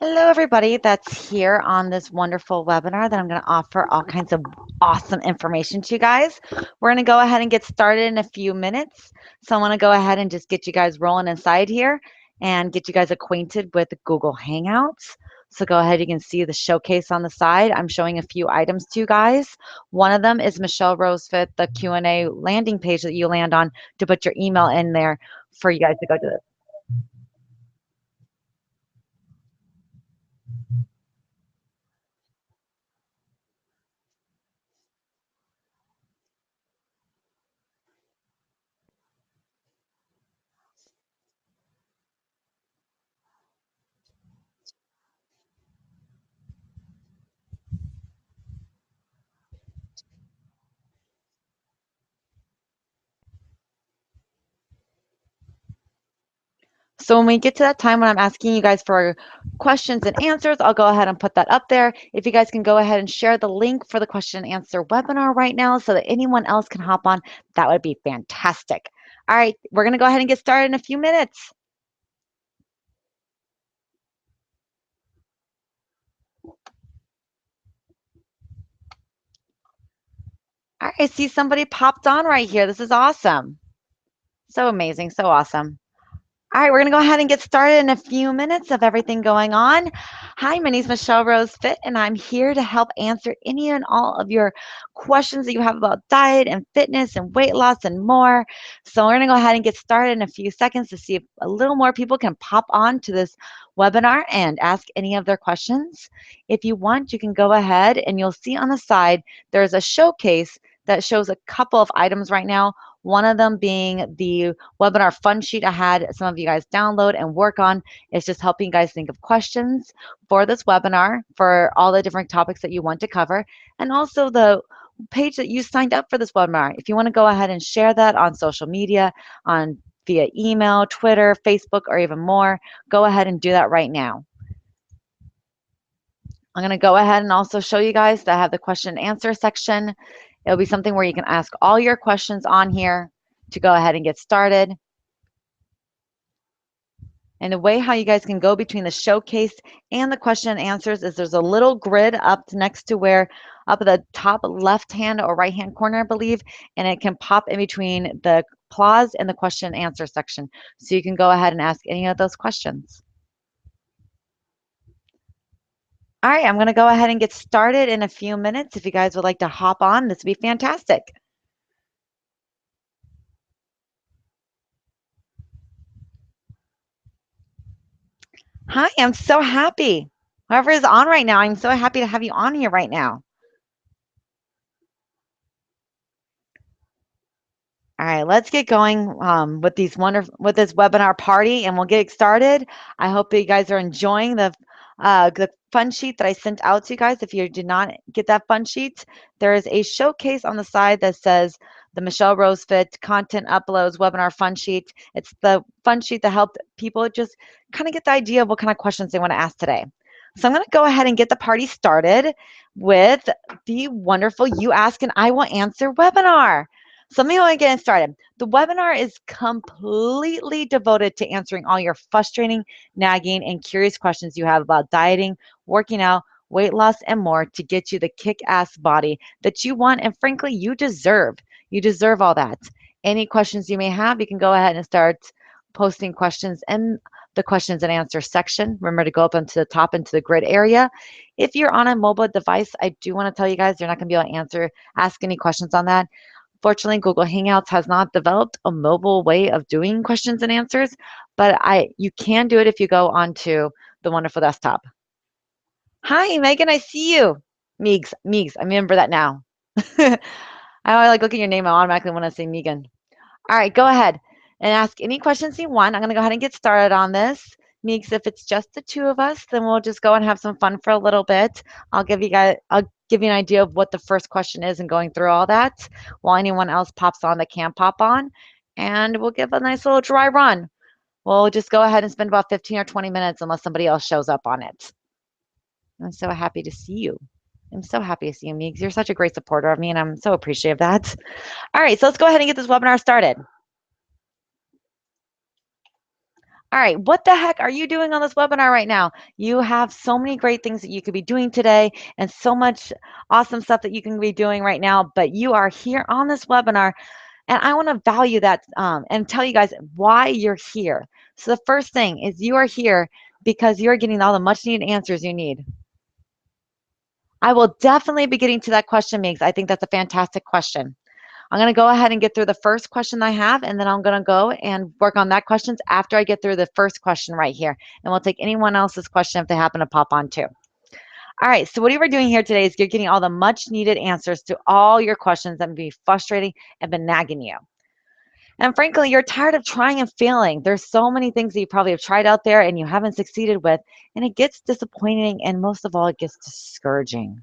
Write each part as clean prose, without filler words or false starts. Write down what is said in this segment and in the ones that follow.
Hello, everybody that's here on this wonderful webinar that I'm going to offer all kinds of awesome information to you guys. We're going to go ahead and get started in a few minutes. So I want to go ahead and just get you guys rolling inside here and get you guys acquainted with Google Hangouts. So go ahead, you can see the showcase on the side. I'm showing a few items to you guys. One of them is Michelle Rosefit, the Q&A landing page that you land on to put your email in there for you guys to go to this. So when we get to that time when I'm asking you guys for questions and answers, I'll go ahead and put that up there. If you guys can go ahead and share the link for the question and answer webinar right now so that anyone else can hop on, that would be fantastic. All right, we're going to go ahead and get started in a few minutes. All right, I see somebody popped on right here. This is awesome. So amazing, so awesome. All right, we're going to go ahead and get started in a few minutes of everything going on. Hi, my name is Michelle Rose Fit, and I'm here to help answer any and all of your questions that you have about diet and fitness and weight loss and more. So we're going to go ahead and get started in a few seconds to see if a little more people can pop on to this webinar and ask any of their questions. If you want, you can go ahead and you'll see on the side there's a showcase that shows a couple of items right now. One of them being the webinar fun sheet I had some of you guys download and work on. It's just helping you guys think of questions for this webinar for all the different topics that you want to cover. And also the page that you signed up for this webinar. If you want to go ahead and share that on social media, on via email, Twitter, Facebook, or even more, go ahead and do that right now. I'm going to go ahead and also show you guys that I have the question and answer section. It'll be something where you can ask all your questions on here to go ahead and get started. And the way how you guys can go between the showcase and the question and answers is there's a little grid up next to where up at the top left hand or right hand corner, I believe, and it can pop in between the applause and the question and answer section. So you can go ahead and ask any of those questions. All right, I'm going to go ahead and get started in a few minutes. If you guys would like to hop on, this would be fantastic. Hi, I'm so happy. Whoever is on right now, I'm so happy to have you on here right now. All right, let's get going with this webinar party, and we'll get started. I hope you guys are enjoying the fun sheet that I sent out to you guys. If you did not get that fun sheet, there is a showcase on the side that says the Michelle Rosefit Content Uploads Webinar Fun Sheet. It's the fun sheet that helped people just kind of get the idea of what kind of questions they want to ask today. So I'm going to go ahead and get the party started with the wonderful You Ask and I Will Answer webinar. So let me go and get started. The webinar is completely devoted to answering all your frustrating, nagging, and curious questions you have about dieting, working out, weight loss, and more to get you the kick-ass body that you want and frankly you deserve. You deserve all that. Any questions you may have, you can go ahead and start posting questions in the questions and answer section. Remember to go up into the top into the grid area. If you're on a mobile device, I do want to tell you guys you're not going to be able to ask any questions on that. Fortunately, Google Hangouts has not developed a mobile way of doing questions and answers, but you can do it if you go onto the wonderful desktop. Hi, Megan, I see you. Meegs, I remember that now. I always like look at your name, I automatically want to say Megan. All right, go ahead and ask any questions you want. I'm going to go ahead and get started on this. Meeks, if it's just the two of us, then we'll just go and have some fun for a little bit. I'll give you an idea of what the first question is and going through all that while anyone else pops on that can pop on. And we'll give a nice little dry run. We'll just go ahead and spend about 15 or 20 minutes unless somebody else shows up on it. I'm so happy to see you. I'm so happy to see you, Meeks. You're such a great supporter of me, and I'm so appreciative of that. All right, so let's go ahead and get this webinar started. All right, what the heck are you doing on this webinar right now? You have so many great things that you could be doing today and so much awesome stuff that you can be doing right now, but you are here on this webinar, and I want to value that and tell you guys why you're here. So the first thing is you are here because you're getting all the much needed answers you need. I will definitely be getting to that question, Migs. I think that's a fantastic question. I'm going to go ahead and get through the first question I have, and then I'm going to go and work on that questions after I get through the first question right here. And we'll take anyone else's question if they happen to pop on too. All right, so what we're doing here today is you're getting all the much needed answers to all your questions that may be frustrating and been nagging you. And frankly, you're tired of trying and failing. There's so many things that you probably have tried out there and you haven't succeeded with, and it gets disappointing, and most of all, it gets discouraging,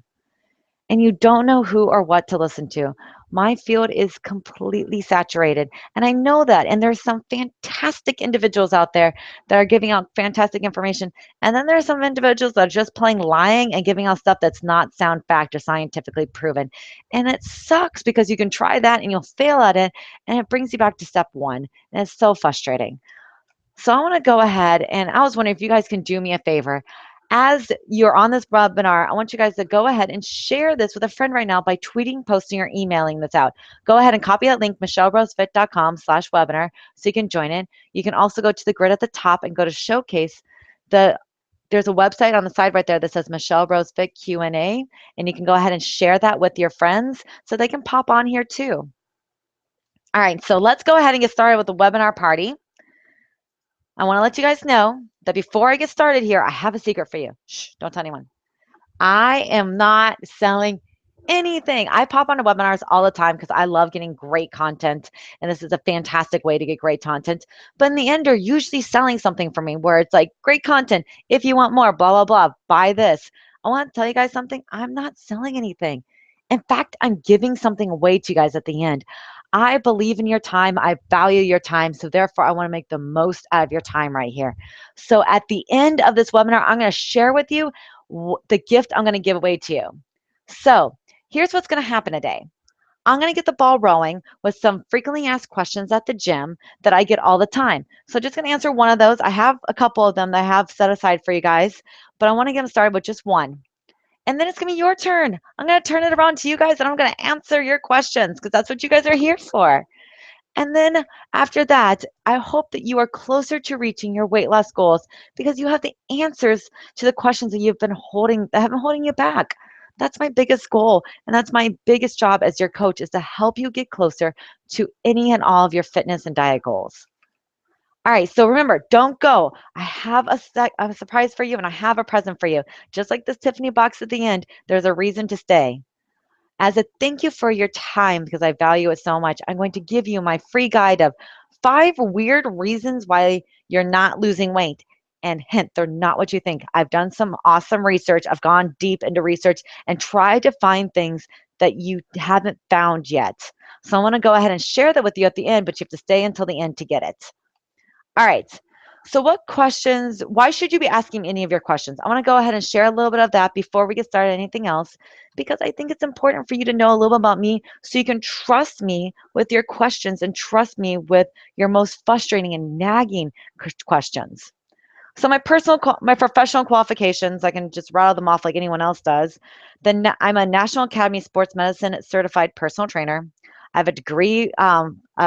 and you don't know who or what to listen to. My field is completely saturated, and I know that. And there's some fantastic individuals out there that are giving out fantastic information. And then there's some individuals that are just plain lying and giving out stuff that's not sound fact or scientifically proven. And it sucks because you can try that and you'll fail at it, and it brings you back to step one. And it's so frustrating. So I want to go ahead, and I was wondering if you guys can do me a favor. As you're on this webinar, I want you guys to go ahead and share this with a friend right now by tweeting, posting, or emailing this out. Go ahead and copy that link, michellerosefit.com/webinar, so you can join it. You can also go to the grid at the top and go to showcase. There's a website on the side right there that says Michelle Rose Fit Q&A, and you can go ahead and share that with your friends so they can pop on here too. All right, so let's go ahead and get started with the webinar party. I want to let you guys know that before I get started here, I have a secret for you. Shh, don't tell anyone. I am not selling anything. I pop onto webinars all the time because I love getting great content, and this is a fantastic way to get great content. But in the end, they're usually selling something for me where it's like, great content. If you want more, blah, blah, blah, buy this. I want to tell you guys something. I'm not selling anything. In fact, I'm giving something away to you guys at the end. I believe in your time. I value your time. So therefore, I want to make the most out of your time right here. So at the end of this webinar, I'm going to share with you the gift I'm going to give away to you. So here's what's going to happen today. I'm going to get the ball rolling with some frequently asked questions at the gym that I get all the time. So just going to answer one of those. I have a couple of them that I have set aside for you guys, but I want to get them started with just one. And then it's going to be your turn. I'm going to turn it around to you guys, and I'm going to answer your questions because that's what you guys are here for. And then after that, I hope that you are closer to reaching your weight loss goals because you have the answers to the questions that have been holding you back. That's my biggest goal. And that's my biggest job as your coach, is to help you get closer to any and all of your fitness and diet goals. All right, so remember, don't go. I have a surprise for you, and I have a present for you. Just like this Tiffany box at the end, there's a reason to stay. As a thank you for your time, because I value it so much, I'm going to give you my free guide of 5 weird reasons why you're not losing weight. And hint, they're not what you think. I've done some awesome research. I've gone deep into research and tried to find things that you haven't found yet. So I want to go ahead and share that with you at the end, but you have to stay until the end to get it. All right. So what questions, why should you be asking any of your questions? I want to go ahead and share a little bit of that before we get started anything else, because I think it's important for you to know a little bit about me so you can trust me with your questions and trust me with your most frustrating and nagging questions. So my professional qualifications, I can just rattle them off like anyone else does. Then I'm a National Academy of Sports Medicine certified personal trainer. I have a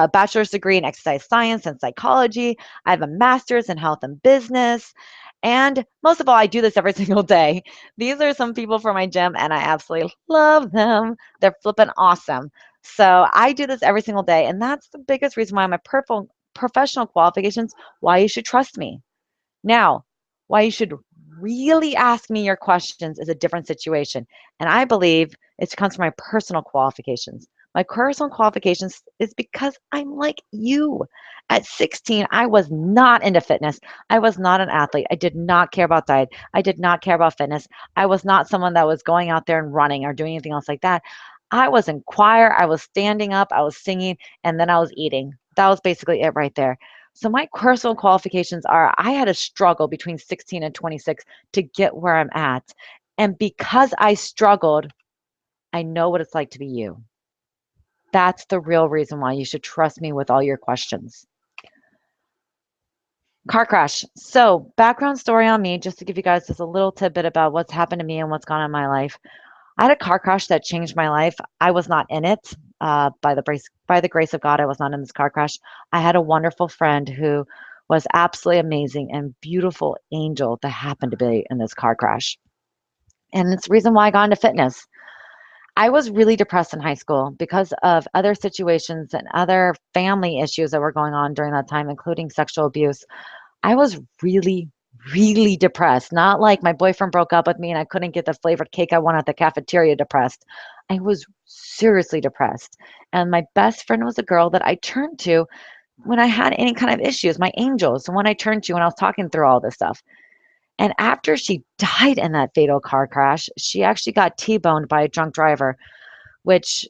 bachelor's degree in exercise science and psychology. I have a master's in health and business. And most of all, I do this every single day. These are some people from my gym, and I absolutely love them. They're flipping awesome. So I do this every single day. And that's the biggest reason why my professional qualifications, why you should trust me. Now, why you should really ask me your questions is a different situation. And I believe it comes from my personal qualifications. My personal qualifications is because I'm like you. At 16, I was not into fitness. I was not an athlete. I did not care about diet. I did not care about fitness. I was not someone that was going out there and running or doing anything else like that. I was in choir. I was standing up. I was singing, and then I was eating. That was basically it right there. So my personal qualifications are, I had a struggle between 16 and 26 to get where I'm at. And because I struggled, I know what it's like to be you. That's the real reason why you should trust me with all your questions. Car crash. So, background story on me, just to give you guys just a little tidbit about what's happened to me and what's gone on in my life. I had a car crash that changed my life. I was not in it. By the grace of God, I was not in this car crash. I had a wonderful friend who was absolutely amazing and beautiful angel that happened to be in this car crash. And it's the reason why I got into fitness. I was really depressed in high school because of other situations and other family issues that were going on during that time, including sexual abuse. I was really, really depressed. Not like my boyfriend broke up with me and I couldn't get the flavored cake I wanted at the cafeteria depressed. I was seriously depressed. And my best friend was a girl that I turned to when I had any kind of issues, my angels, the one I turned to when I was talking through all this stuff. And after she died in that fatal car crash, she actually got T-boned by a drunk driver, which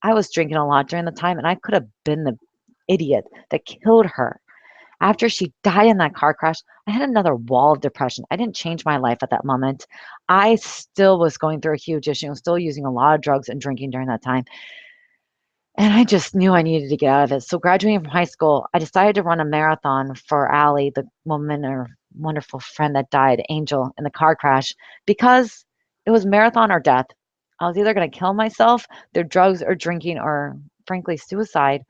I was drinking a lot during the time and I could have been the idiot that killed her. After she died in that car crash, I had another wall of depression. I didn't change my life at that moment. I still was going through a huge issue. I was still using a lot of drugs and drinking during that time. And I just knew I needed to get out of it. So graduating from high school, I decided to run a marathon for Allie, the woman or wonderful friend that died, Angel, in the car crash, because it was marathon or death. I was either going to kill myself through drugs or drinking or, frankly, suicide,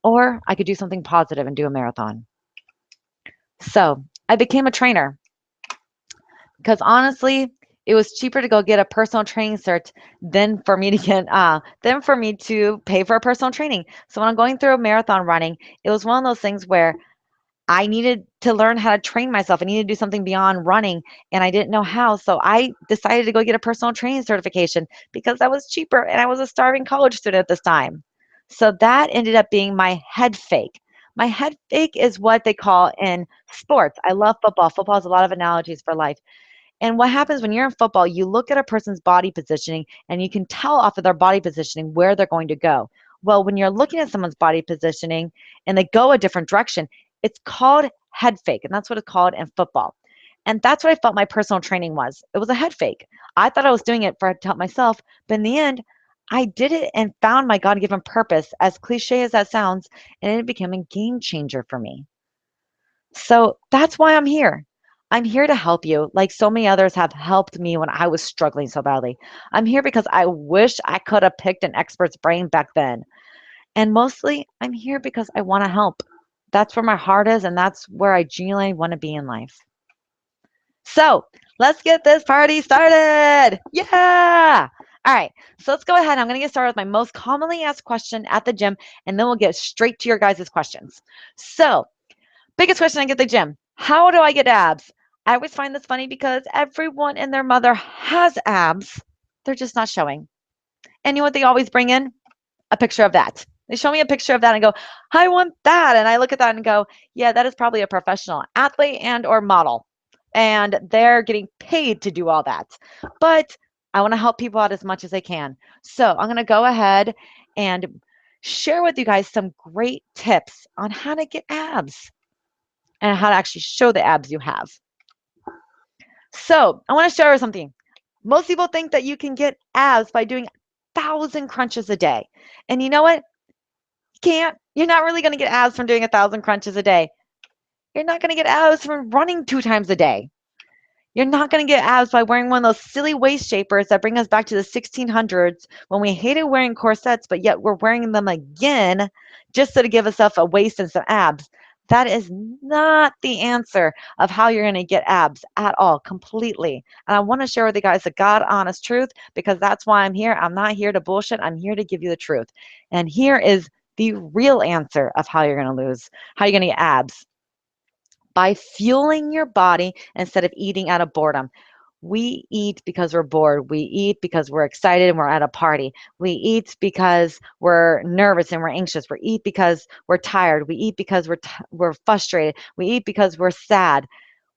or I could do something positive and do a marathon. So I became a trainer because honestly, it was cheaper to go get a personal training cert than for me to pay for a personal training. So when I'm going through a marathon running, it was one of those things where I needed to learn how to train myself. I needed to do something beyond running, and I didn't know how. So I decided to go get a personal training certification because that was cheaper, and I was a starving college student at this time. So that ended up being my head fake. My head fake is what they call in sports. I love football. Football has a lot of analogies for life. And what happens when you're in football, you look at a person's body positioning and you can tell off of their body positioning where they're going to go. Well, when you're looking at someone's body positioning and they go a different direction, it's called head fake. And that's what it's called in football. And that's what I felt my personal training was. It was a head fake. I thought I was doing it for to help myself, but in the end, I did it and found my God given purpose, as cliche as that sounds, and it became a game changer for me. So that's why I'm here. I'm here to help you, like so many others have helped me when I was struggling so badly. I'm here because I wish I could have picked an expert's brain back then. And mostly, I'm here because I want to help. That's where my heart is, and that's where I genuinely want to be in life. So let's get this party started. Yeah. All right. So let's go ahead. I'm going to get started with my most commonly asked question at the gym, and then we'll get straight to your guys' questions. So, biggest question I get at the gym: how do I get abs? I always find this funny because everyone and their mother has abs. They're just not showing. And you know what they always bring in? A picture of that. They show me a picture of that and go, I want that. And I look at that and go, yeah, that is probably a professional athlete and or model. And they're getting paid to do all that. But I want to help people out as much as I can. So I'm going to go ahead and share with you guys some great tips on how to get abs and how to actually show the abs you have. So I want to share something. Most people think that you can get abs by doing 1,000 crunches a day. And you know what? You can't. You're not really going to get abs from doing 1,000 crunches a day. You're not going to get abs from running 2 times a day. You're not going to get abs by wearing one of those silly waist shapers that bring us back to the 1600s when we hated wearing corsets, but yet we're wearing them again just so to give us a waist and some abs. That is not the answer of how you're going to get abs at all, completely. And I want to share with you guys the God honest truth because that's why I'm here. I'm not here to bullshit. I'm here to give you the truth. And here is the real answer of how you're going to how you're going to get abs: by fueling your body instead of eating out of boredom. We eat because we're bored. We eat because we're excited and we're at a party. We eat because we're nervous and we're anxious. We eat because we're tired. We eat because we're frustrated. We eat because we're sad.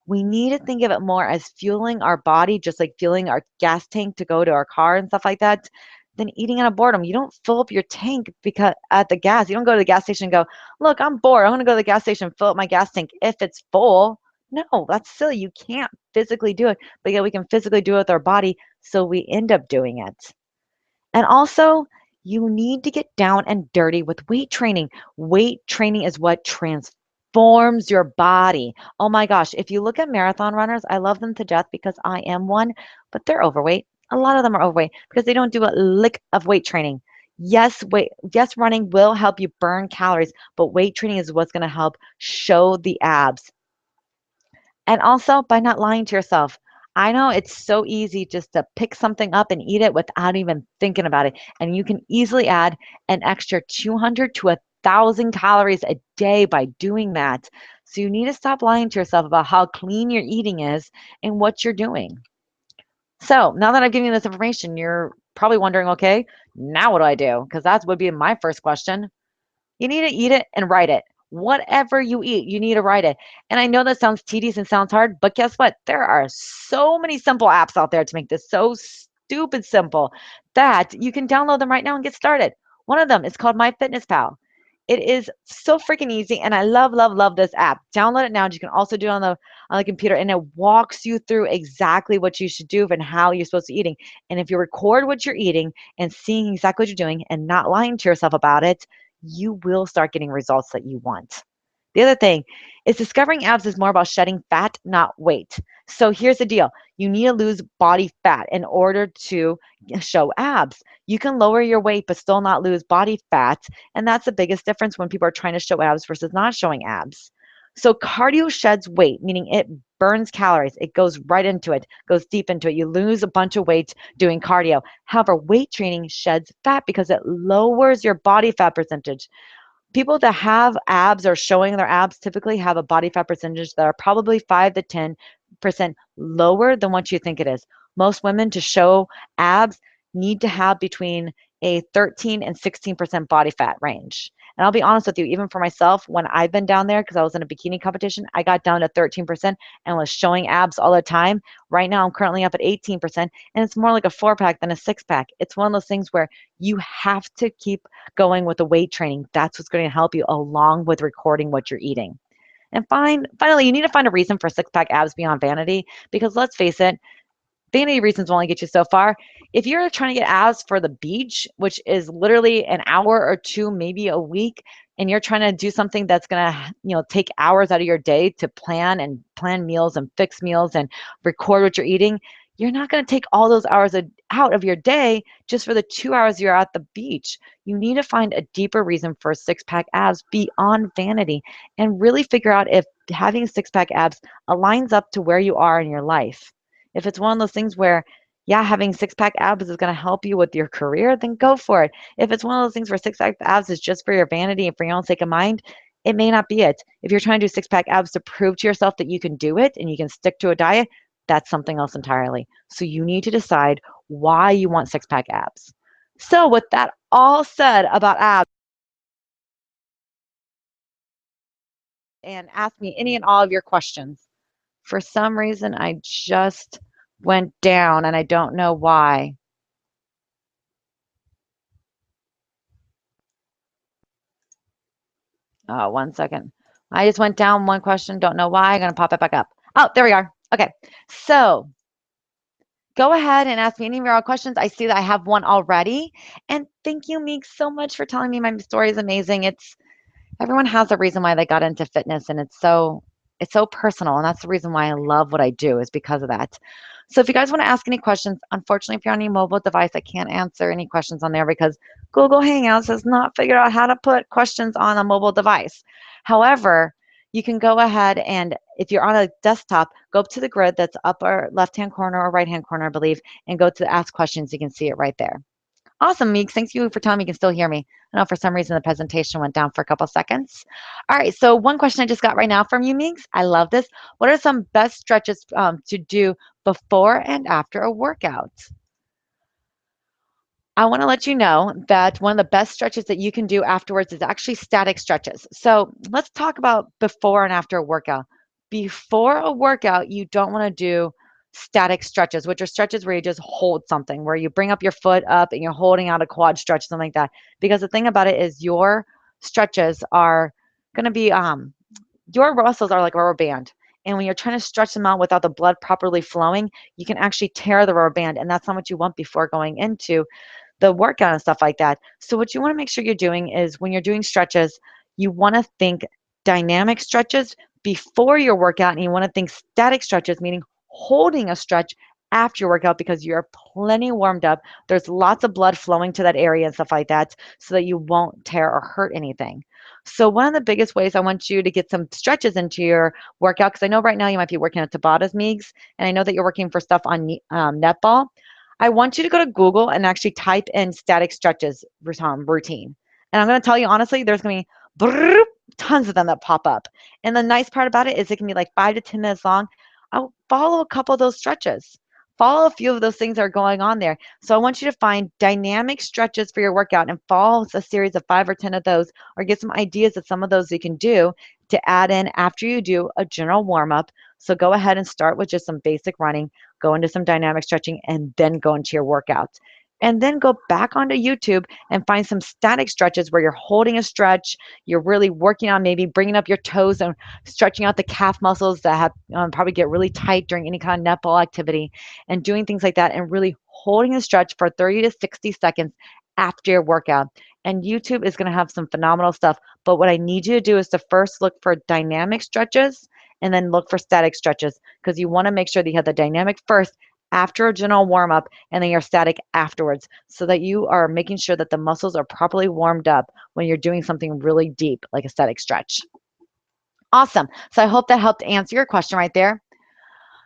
We need to think of it more as fueling our body, just like fueling our gas tank to go to our car and stuff like that, than eating out of boredom. You don't fill up your tank because at the gas. You don't go to the gas station and go, look, I'm bored. I'm going to go to the gas station and fill up my gas tank if it's full. No, that's silly. You can't physically do it, but yet we can physically do it with our body. So we end up doing it. And also, you need to get down and dirty with weight training. Weight training is what transforms forms your body. Oh my gosh, if you look at marathon runners, I love them to death because I am one, but they're overweight. A lot of them are overweight because they don't do a lick of weight training. Yes, running will help you burn calories, but weight training is what's going to help show the abs. And also by not lying to yourself. I know it's so easy just to pick something up and eat it without even thinking about it. And you can easily add an extra 200 to 1,000 calories a day by doing that. So you need to stop lying to yourself about how clean your eating is and what you're doing. So now that I've given you this information, you're probably wondering, okay, now what do I do? Because that would be my first question. You need to eat it and write it. Whatever you eat, you need to write it. And I know that sounds tedious and sounds hard, but guess what? There are so many simple apps out there to make this so stupid simple that you can download them right now and get started. One of them is called MyFitnessPal. It is so freaking easy, and I love, love, love this app. Download it now. You can also do it on the computer, and it walks you through exactly what you should do and how you're supposed to eating. And if you record what you're eating and seeing exactly what you're doing and not lying to yourself about it, you will start getting results that you want. The other thing is discovering abs is more about shedding fat, not weight. So here's the deal. You need to lose body fat in order to show abs. You can lower your weight but still not lose body fat. And that's the biggest difference when people are trying to show abs versus not showing abs. So cardio sheds weight, meaning it burns calories. It goes right into it, goes deep into it. You lose a bunch of weight doing cardio. However, weight training sheds fat because it lowers your body fat percentage. People that have abs or showing their abs typically have a body fat percentage that are probably 5 to 10% lower than what you think it is. Most women to show abs need to have between a 13 and 16% body fat range. And I'll be honest with you, even for myself, when I've been down there, because I was in a bikini competition, I got down to 13% and was showing abs all the time. Right now, I'm currently up at 18%, and it's more like a 4 pack than a 6 pack. It's one of those things where you have to keep going with the weight training. That's what's going to help you along with recording what you're eating. And finally, you need to find a reason for 6 pack abs beyond vanity because let's face it, vanity reasons will only get you so far. If you're trying to get abs for the beach, which is literally an hour or two, maybe a week, and you're trying to do something that's going to, take hours out of your day to plan meals and fix meals and record what you're eating, you're not going to take all those hours out of your day just for the 2 hours you're at the beach. You need to find a deeper reason for 6 pack abs beyond vanity and really figure out if having 6 pack abs aligns up to where you are in your life. If it's one of those things where, yeah, having 6 pack abs is going to help you with your career, then go for it. If it's one of those things where 6 pack abs is just for your vanity and for your own sake of mind, it may not be it. If you're trying to do 6 pack abs to prove to yourself that you can do it and you can stick to a diet, that's something else entirely. So you need to decide why you want 6 pack abs. So, with that all said about abs, and ask me any and all of your questions. For some reason, I just went down and I don't know why. One second. I just went down one question. Don't know why. I'm going to pop it back up. Oh, there we are. Okay. So go ahead and ask me any of your questions. I see that I have one already. And thank you, Meek, so much for telling me my story is amazing. Everyone has a reason why they got into fitness, and it's so personal, and that's the reason why I love what I do is because of that. So if you guys want to ask any questions, unfortunately, if you're on a mobile device, I can't answer any questions on there because Google Hangouts has not figured out how to put questions on a mobile device. However, you can go ahead and if you're on a desktop, go up to the grid that's upper left-hand corner or right-hand corner, I believe, and go to ask questions. You can see it right there. Awesome, Meeks. Thanks you for telling me you can still hear me. I know for some reason the presentation went down for a couple seconds. All right, so one question I just got right now from you, Meeks. I love this. What are some best stretches to do before and after a workout? I want to let you know that one of the best stretches that you can do afterwards is actually static stretches. So let's talk about before and after a workout. Before a workout, you don't want to do static stretches, which are stretches where you just hold something, where you bring up your foot up and you're holding out a quad stretch, something like that. Because the thing about it is your stretches are going to be, your muscles are like a rubber band. And when you're trying to stretch them out without the blood properly flowing, you can actually tear the rubber band. And that's not what you want before going into the workout and stuff like that. So what you want to make sure you're doing is when you're doing stretches, you want to think dynamic stretches before your workout, and you want to think static stretches, meaning holding a stretch after your workout because you're plenty warmed up. There's lots of blood flowing to that area and stuff like that so that you won't tear or hurt anything. So, one of the biggest ways I want you to get some stretches into your workout, because I know right now you might be working at Tabatas, Meeks, and I know that you're working for stuff on netball. I want you to go to Google and actually type in static stretches routine. And I'm going to tell you honestly, there's going to be tons of them that pop up. And the nice part about it is it can be like 5 to 10 minutes long. I'll follow a couple of those stretches. Follow a few of those things that are going on there. So I want you to find dynamic stretches for your workout and follow a series of 5 or 10 of those, or get some ideas of some of those you can do to add in after you do a general warm up. So go ahead and start with just some basic running, go into some dynamic stretching, and then go into your workouts. And then go back onto YouTube and find some static stretches where you're holding a stretch. You're really working on maybe bringing up your toes and stretching out the calf muscles that have probably get really tight during any kind of netball activity, and doing things like that and really holding a stretch for 30 to 60 seconds after your workout. And YouTube is going to have some phenomenal stuff. But what I need you to do is to first look for dynamic stretches and then look for static stretches, because you want to make sure that you have the dynamic first after a general warm up, and then you're static afterwards, so that you are making sure that the muscles are properly warmed up when you're doing something really deep like a static stretch. Awesome. So I hope that helped answer your question right there.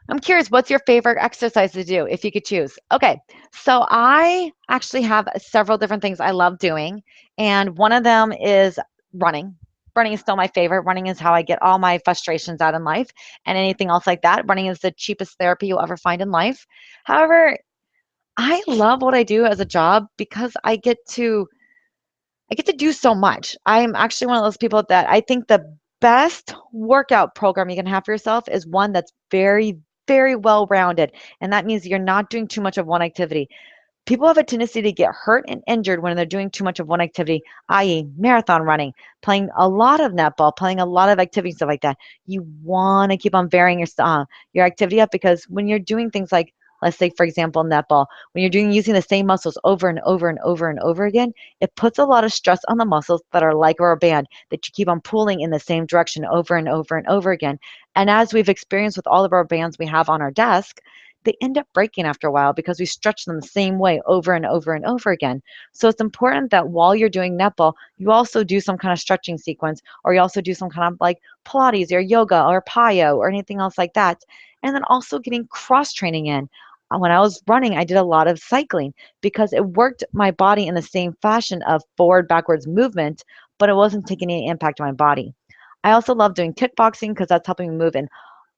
I'm curious, what's your favorite exercise to do if you could choose? Okay, so I actually have several different things I love doing, and one of them is running. Running is still my favorite. Running is how I get all my frustrations out in life and anything else like that. Running is the cheapest therapy you'll ever find in life. However, I love what I do as a job because I get to do so much. I'm actually one of those people that I think the best workout program you can have for yourself is one that's very, very well rounded. And that means you're not doing too much of one activity. People have a tendency to get hurt and injured when they're doing too much of one activity, i.e., marathon running, playing a lot of netball, playing a lot of activity, stuff like that. You want to keep on varying your activity up, because when you're doing things like, let's say, for example, netball, when you're doing using the same muscles over and over and over and over again, it puts a lot of stress on the muscles that are like rubber band that you keep on pulling in the same direction over and over and over again. And as we've experienced with all of our bands we have on our desk, they end up breaking after a while because we stretch them the same way over and over and over again. So it's important that while you're doing netball, you also do some kind of stretching sequence, or you also do some kind of like Pilates or yoga or Pyo or anything else like that. And then also getting cross training in. When I was running, I did a lot of cycling because it worked my body in the same fashion of forward, backwards movement, but it wasn't taking any impact on my body. I also love doing kickboxing because that's helping me move in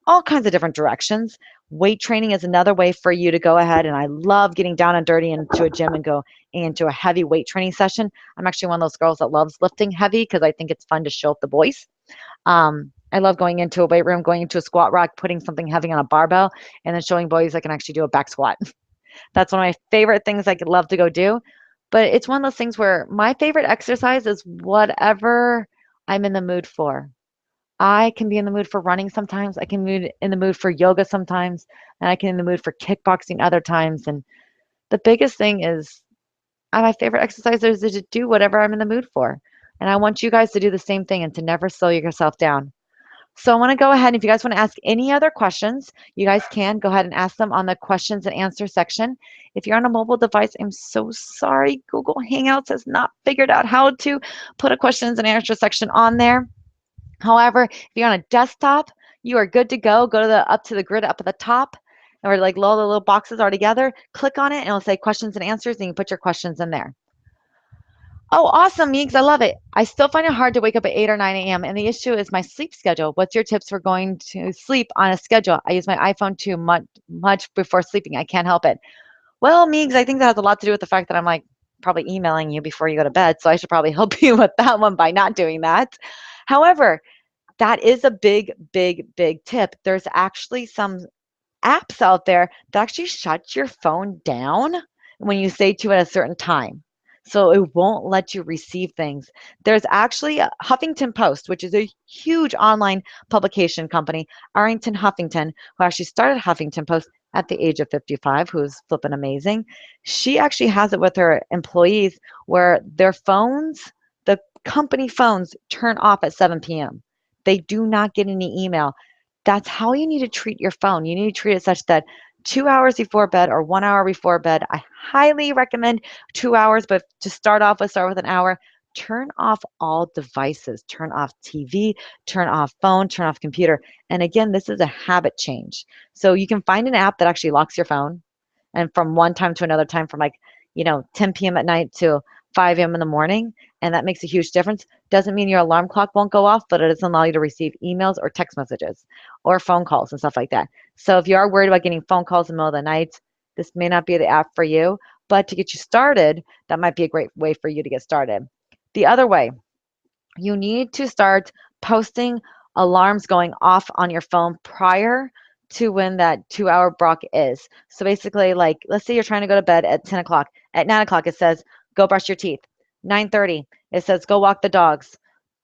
all kinds of different directions. Weight training is another way for you to go ahead. And I love getting down and dirty into a gym and go into a heavy weight training session. I'm actually one of those girls that loves lifting heavy because I think it's fun to show up the boys. I love going into a weight room, going into a squat rack, putting something heavy on a barbell, and then showing boys I can actually do a back squat. That's one of my favorite things I could love to go do. But it's one of those things where my favorite exercise is whatever I'm in the mood for. I can be in the mood for running sometimes. I can be in the mood for yoga sometimes, and I can in the mood for kickboxing other times. And the biggest thing is my favorite exercise is to do whatever I'm in the mood for. And I want you guys to do the same thing and to never slow yourself down. So I want to go ahead. If you guys want to ask any other questions, you guys can go ahead and ask them on the questions and answer section. If you're on a mobile device, I'm so sorry. Google Hangouts has not figured out how to put a questions and answer section on there. However, if you're on a desktop, you are good to go. Go to the up to the grid up at the top, or like all the little boxes are together. Click on it, and it'll say questions and answers, and you can put your questions in there. Oh, awesome, Meeks. I love it. I still find it hard to wake up at 8 or 9 a.m. And the issue is my sleep schedule. What's your tips for going to sleep on a schedule? I use my iPhone too much before sleeping. I can't help it. Well, Meeks, I think that has a lot to do with the fact that I'm like probably emailing you before you go to bed. So I should probably help you with that one by not doing that. However, that is a big, big, big tip. There's actually some apps out there that actually shut your phone down when you say to it at a certain time. So it won't let you receive things. There's actually a Huffington Post, which is a huge online publication company, Arrington Huffington, who actually started Huffington Post at the age of 55, who's flipping amazing. She actually has it with her employees where their phones, the company phones, turn off at 7 p.m. They do not get any email. That's how you need to treat your phone. You need to treat it such that 2 hours before bed or 1 hour before bed, I highly recommend 2 hours, but to start off with, start with an hour. Turn off all devices, turn off TV, turn off phone, turn off computer. And again, this is a habit change. So you can find an app that actually locks your phone and from one time to another time from like, 10 p.m. at night to 5 a.m. in the morning. And that makes a huge difference. Doesn't mean your alarm clock won't go off, but it doesn't allow you to receive emails or text messages or phone calls and stuff like that. So if you are worried about getting phone calls in the middle of the night, this may not be the app for you. But to get you started, that might be a great way for you to get started. The other way, you need to start posting alarms going off on your phone prior to when that 2 hour block is. So basically, like, let's say you're trying to go to bed at 10 o'clock. At 9 o'clock, it says, go brush your teeth. 9:30, it says, go walk the dogs.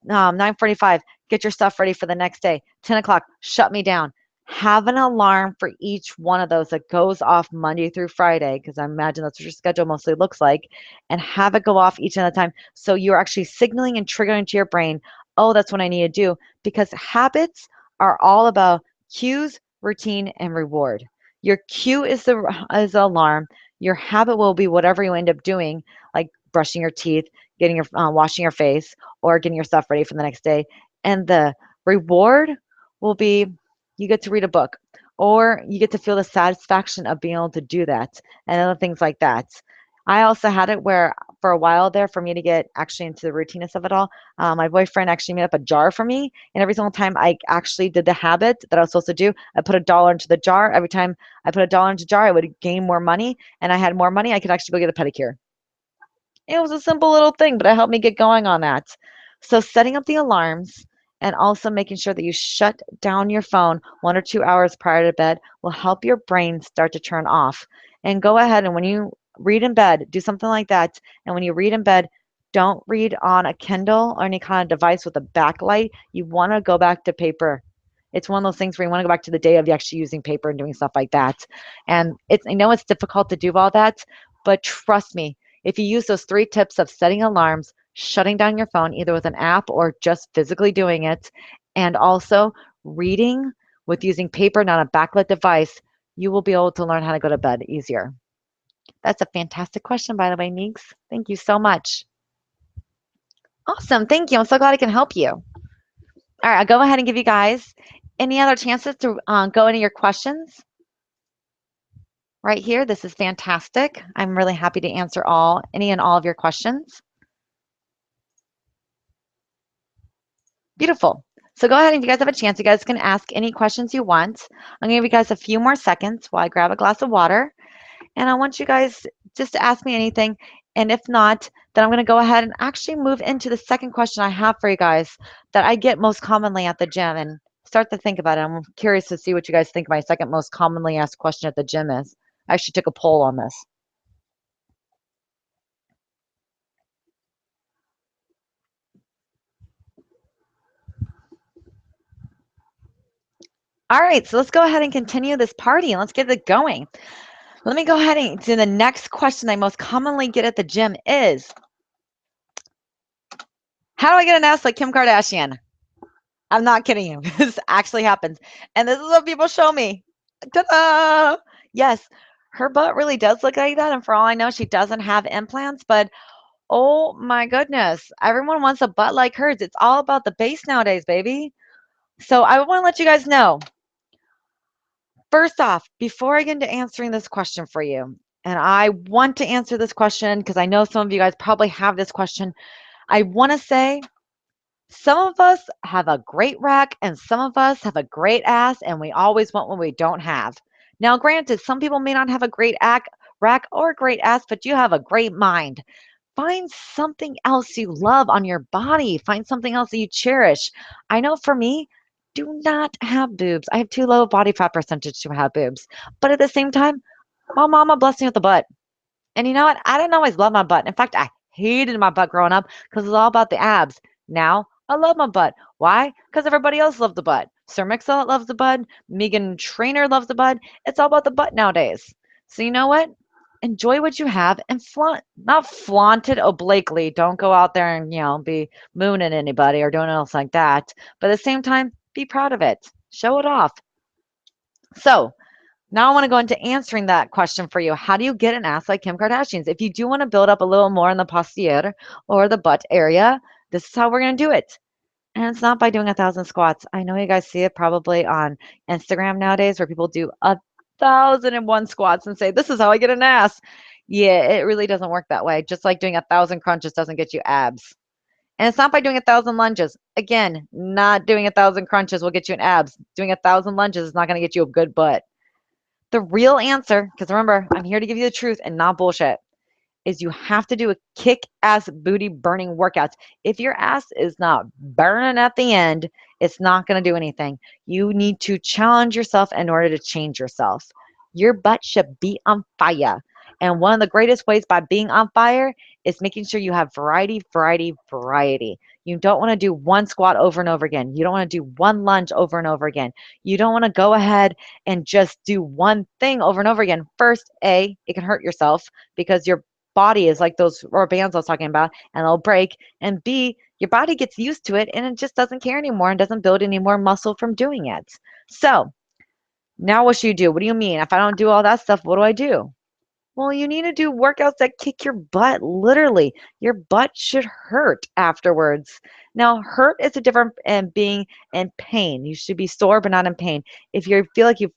9:45, get your stuff ready for the next day. 10 o'clock, shut me down. Have an alarm for each one of those that goes off Monday through Friday, because I imagine that's what your schedule mostly looks like, and have it go off each and the time. So you're actually signaling and triggering to your brain, oh, that's what I need to do. Because habits are all about cues, routine, and reward. Your cue is the alarm. Your habit will be whatever you end up doing, like brushing your teeth, getting your washing your face, or getting your stuff ready for the next day. And the reward will be you get to read a book, or you get to feel the satisfaction of being able to do that, and other things like that. I also had it where for a while there, for me to get actually into the routineness of it all, my boyfriend actually made up a jar for me. And every single time I actually did the habit that I was supposed to do, I put $1 into the jar. Every time I put $1 into the jar, I would gain more money. And I had more money, I could actually go get a pedicure. It was a simple little thing, but it helped me get going on that. So setting up the alarms and also making sure that you shut down your phone 1 or 2 hours prior to bed will help your brain start to turn off. And go ahead and when you read in bed, do something like that. And when you read in bed, don't read on a Kindle or any kind of device with a backlight. You want to go back to paper. It's one of those things where you want to go back to the day of you actually using paper and doing stuff like that. And I know it's difficult to do all that, but trust me, if you use those 3 tips of setting alarms, shutting down your phone, either with an app or just physically doing it, and also reading with using paper, not a backlit device, you will be able to learn how to go to bed easier. That's a fantastic question, by the way, Meeks. Thank you so much. Awesome. Thank you. I'm so glad I can help you. All right, I'll go ahead and give you guys any other chances to go into your questions right here. This is fantastic. I'm really happy to answer any and all of your questions. Beautiful. So go ahead and if you guys have a chance, you guys can ask any questions you want. I'm going to give you guys a few more seconds while I grab a glass of water. And I want you guys just to ask me anything. And if not, then I'm going to go ahead and actually move into the second question I have for you guys that I get most commonly at the gym and start to think about it. I'm curious to see what you guys think my second most commonly asked question at the gym is. I actually took a poll on this. All right, so let's go ahead and continue this party and let's get it going. Let me go ahead and do the next question I most commonly get at the gym is, how do I get an ass like Kim Kardashian? I'm not kidding you. This actually happens. And this is what people show me. Ta-da! Yes, her butt really does look like that. And for all I know, she doesn't have implants. But oh my goodness, everyone wants a butt like hers. It's all about the base nowadays, baby. So I want to let you guys know. First off, before I get into answering this question for you, and I want to answer this question because I know some of you guys probably have this question. I want to say some of us have a great rack and some of us have a great ass, and we always want what we don't have. Now, granted, some people may not have a great rack or a great ass, but you have a great mind. Find something else you love on your body. Find something else that you cherish. I know for me, do not have boobs. I have too low body fat percentage to have boobs. But at the same time, my mama blessed me with a butt. And you know what? I didn't always love my butt. In fact, I hated my butt growing up because it was all about the abs. Now I love my butt. Why? Because everybody else loved the butt. Sir Mix-a-Lot loves the butt. Megan Trainor loves the butt. It's all about the butt nowadays. So you know what? enjoy what you have and not flaunt it obliquely. Don't go out there and, be mooning anybody or doing else like that. But at the same time, be proud of it. Show it off. So now I want to go into answering that question for you. How do you get an ass like Kim Kardashian's? If you do want to build up a little more in the posterior or the butt area, this is how we're going to do it. And it's not by doing 1,000 squats. I know you guys see it probably on Instagram nowadays where people do 1,001 squats and say, this is how I get an ass. Yeah, it really doesn't work that way. Just like doing 1,000 crunches doesn't get you abs. And it's not by doing 1,000 lunges. Again, not doing 1,000 crunches will get you an abs. Doing 1,000 lunges is not going to get you a good butt. The real answer, because remember, I'm here to give you the truth and not bullshit, is you have to do a kick-ass booty burning workouts. If your ass is not burning at the end, it's not going to do anything. You need to challenge yourself in order to change yourself. Your butt should be on fire. And one of the greatest ways by being on fire is making sure you have variety, variety, variety. You don't want to do one squat over and over again. You don't want to do one lunge over and over again. You don't want to go ahead and just do one thing over and over again. First, A, it can hurt yourself because your body is like those rubber bands I was talking about, and they'll break. And B, your body gets used to it and it just doesn't care anymore and doesn't build any more muscle from doing it. So now what should you do? What do you mean? If I don't do all that stuff, what do I do? Well, you need to do workouts that kick your butt, literally. Your butt should hurt afterwards. Now, hurt is a different and being in pain. You should be sore but not in pain. If you feel like you've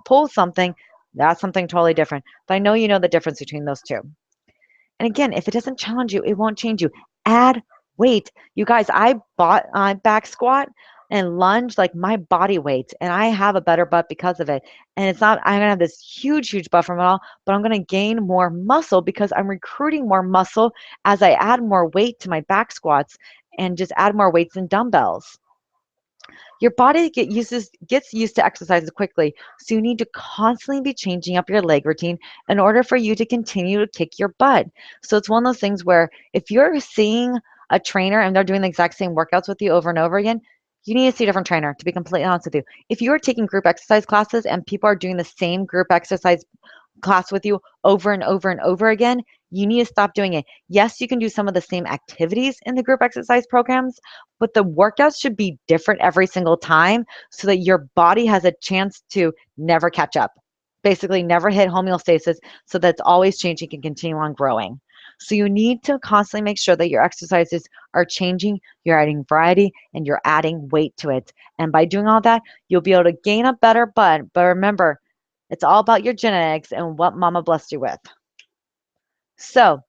pulled something, that's something totally different. But I know you know the difference between those two. And again, if it doesn't challenge you, it won't change you. Add weight. You guys, I bought back squat and lunge like my body weight, and I have a better butt because of it. And it's not, I'm going to have this huge, huge butt from it all, but I'm going to gain more muscle because I'm recruiting more muscle as I add more weight to my back squats and just add more weights and dumbbells. Your body gets used to exercises quickly, so you need to constantly be changing up your leg routine in order for you to continue to kick your butt. So it's one of those things where if you're seeing a trainer and they're doing the exact same workouts with you over and over again, you need to see a different trainer, to be completely honest with you. If you are taking group exercise classes and people are doing the same group exercise class with you over and over and over again, you need to stop doing it. Yes, you can do some of the same activities in the group exercise programs, but the workouts should be different every single time so that your body has a chance to never catch up. Basically, never hit homeostasis so that it's always changing and continue on growing. So you need to constantly make sure that your exercises are changing, you're adding variety, and you're adding weight to it. And by doing all that, you'll be able to gain a better butt. But remember, it's all about your genetics and what mama blessed you with. So,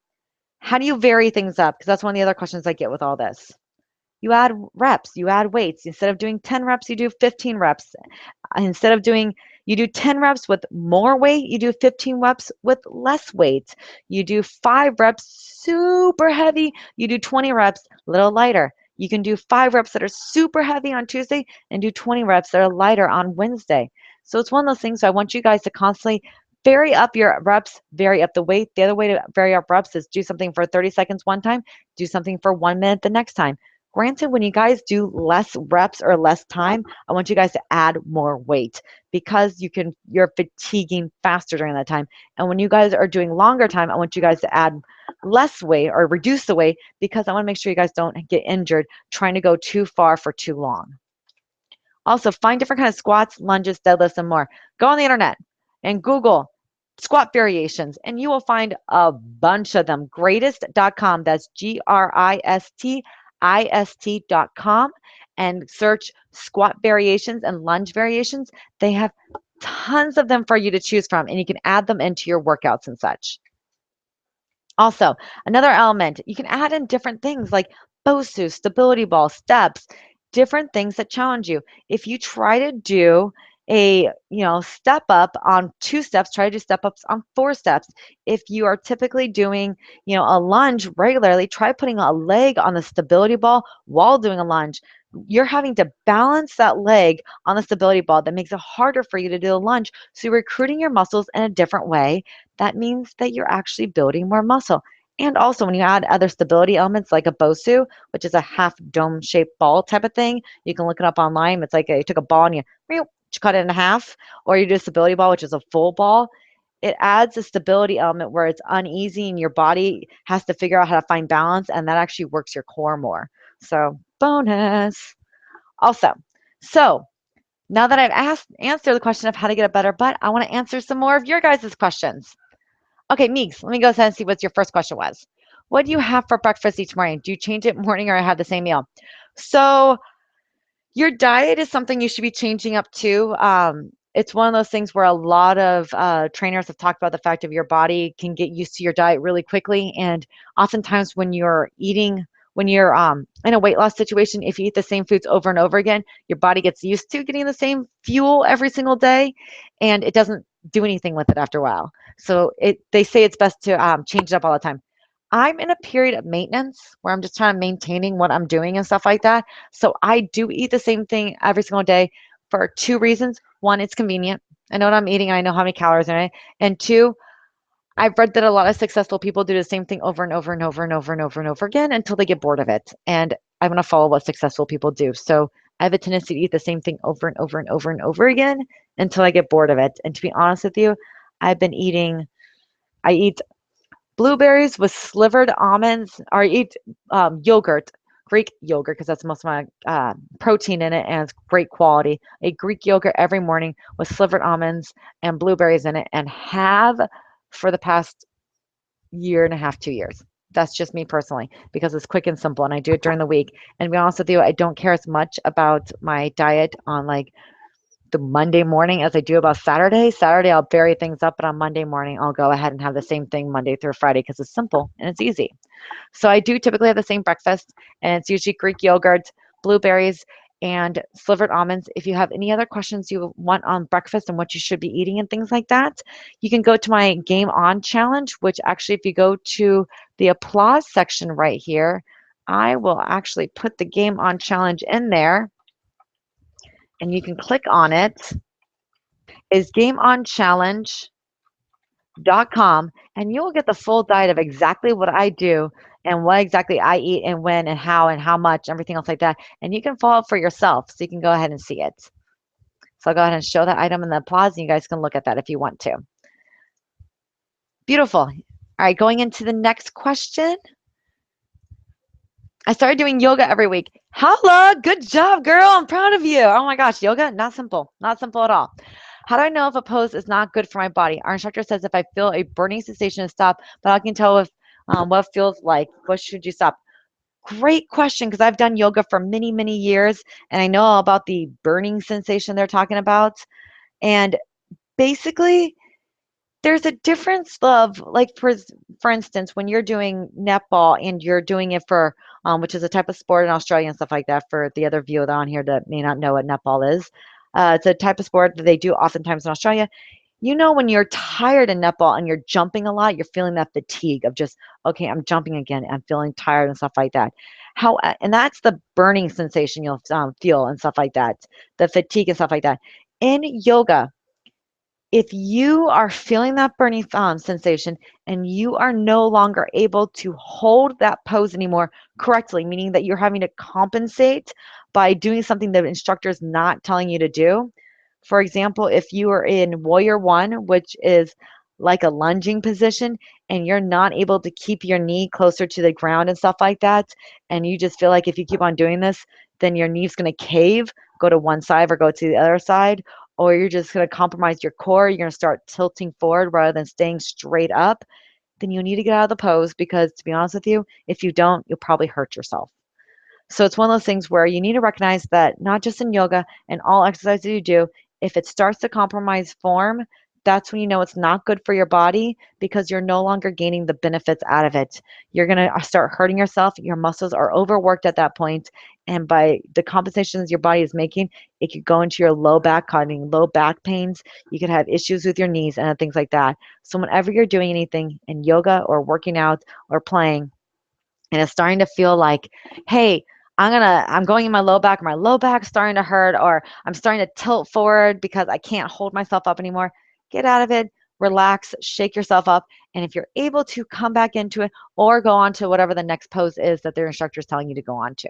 how do you vary things up? Because that's one of the other questions I get with all this. You add reps, you add weights. Instead of doing 10 reps, you do 15 reps. Instead of doing, you do 10 reps with more weight, you do 15 reps with less weight. You do 5 reps super heavy, you do 20 reps a little lighter. You can do 5 reps that are super heavy on Tuesday and do 20 reps that are lighter on Wednesday. So it's one of those things I want you guys to constantly vary up your reps, vary up the weight. The other way to vary up reps is do something for 30 seconds one time, do something for 1 minute the next time. Granted, when you guys do less reps or less time, I want you guys to add more weight because you're fatiguing faster during that time. And when you guys are doing longer time, I want you guys to add less weight or reduce the weight because I want to make sure you guys don't get injured trying to go too far for too long. Also, find different kinds of squats, lunges, deadlifts, and more. Go on the internet and Google squat variations, and you will find a bunch of them. Greatest.com, that's GRISTIST.com, and search squat variations and lunge variations. They have tons of them for you to choose from, and you can add them into your workouts and such. Also, another element, you can add in different things like BOSU, stability ball, steps, different things that challenge you. If you try to do a step up on 2 steps, try to do step ups on 4 steps. If you are typically doing a lunge regularly, try putting a leg on the stability ball while doing a lunge. You're having to balance that leg on the stability ball. That makes it harder for you to do a lunge. So you're recruiting your muscles in a different way. That means that you're actually building more muscle. And also when you add other stability elements like a BOSU, which is a half dome shaped ball type of thing, you can look it up online. It's like you took a ball and you cut it in half, or you do a stability ball, which is a full ball. it adds a stability element where it's uneasy and your body has to figure out how to find balance, and that actually works your core more. So, bonus. Also, so now that I've answered the question of how to get a better butt, I want to answer some more of your guys' questions. Okay, Meeks, let me go ahead and see what your first question was. What do you have for breakfast each morning? Do you change it morning or have the same meal? So, your diet is something you should be changing up too. It's one of those things where a lot of trainers have talked about the fact of your body can get used to your diet really quickly. And oftentimes, when you're eating, when you're in a weight loss situation, if you eat the same foods over and over again, your body gets used to getting the same fuel every single day, and it doesn't do anything with it after a while. So they say it's best to change it up all the time. I'm in a period of maintenance where I'm just trying to maintaining what I'm doing and stuff like that. So I do eat the same thing every single day for two reasons. One, it's convenient. I know what I'm eating. I know how many calories in it. And two, I've read that a lot of successful people do the same thing over and over and over and over and over and over again until they get bored of it. And I'm going to follow what successful people do. So I have a tendency to eat the same thing over and over and over and over again until I get bored of it. And to be honest with you, I've been eating, I eat blueberries with slivered almonds, or eat yogurt, Greek yogurt, because that's most of my protein in it and it's great quality. A Greek yogurt every morning with slivered almonds and blueberries in it, and have for the past year and a half, 2 years. That's just me personally because it's quick and simple and I do it during the week. And to be honest with you, I don't care as much about my diet on like the Monday morning as I do about Saturday. Saturday, I'll vary things up, but on Monday morning, I'll go ahead and have the same thing Monday through Friday because it's simple and it's easy. So I do typically have the same breakfast, and it's usually Greek yogurt, blueberries, and slivered almonds. If you have any other questions you want on breakfast and what you should be eating and things like that, you can go to my Game On challenge, which actually, if you go to the applause section right here, I will actually put the Game On challenge in there and you can click on it. Is gameonchallenge.com, and you will get the full diet of exactly what I do and what exactly I eat and when and how much, everything else like that. And you can follow it for yourself so you can go ahead and see it. So I'll go ahead and show that item in the applause and you guys can look at that if you want to. Beautiful. All right, going into the next question. I started doing yoga every week. Hala, good job, girl. I'm proud of you. Oh my gosh, yoga, not simple. Not simple at all. How do I know if a pose is not good for my body? Our instructor says if I feel a burning sensation to stop, but I can tell if what feels like. What should you stop? Great question, because I've done yoga for many, many years, and I know all about the burning sensation they're talking about. And basically, there's a difference of like for instance, when you're doing netball and you're doing it for which is a type of sport in Australia and stuff like that for the other viewer on here that may not know what netball is. It's a type of sport that they do oftentimes in Australia. You know, when you're tired in netball and you're jumping a lot, you're feeling that fatigue of just, okay, I'm jumping again. I'm feeling tired and stuff like that. How, and that's the burning sensation you'll feel and stuff like that, the fatigue and stuff like that. In yoga, if you are feeling that burning sensation and you are no longer able to hold that pose anymore correctly, meaning that you're having to compensate by doing something the instructor is not telling you to do. For example, if you are in warrior one, which is like a lunging position, and you're not able to keep your knee closer to the ground and stuff like that, and you just feel like if you keep on doing this, then your knee's going to cave, go to one side or go to the other side, or you're just going to compromise your core, you're going to start tilting forward rather than staying straight up, then you need to get out of the pose because, to be honest with you, if you don't, you'll probably hurt yourself. So it's one of those things where you need to recognize that not just in yoga and all exercises you do, if it starts to compromise form, that's when you know it's not good for your body because you're no longer gaining the benefits out of it. You're going to start hurting yourself. Your muscles are overworked at that point, and by the compensations your body is making, it could go into your low back, causing low back pains. You could have issues with your knees and things like that. So whenever you're doing anything in yoga or working out or playing, and it's starting to feel like, hey, I'm going in my low back's starting to hurt, or I'm starting to tilt forward because I can't hold myself up anymore. Get out of it, relax, shake yourself up, and if you're able to come back into it or go on to whatever the next pose is that their instructor is telling you to go on to.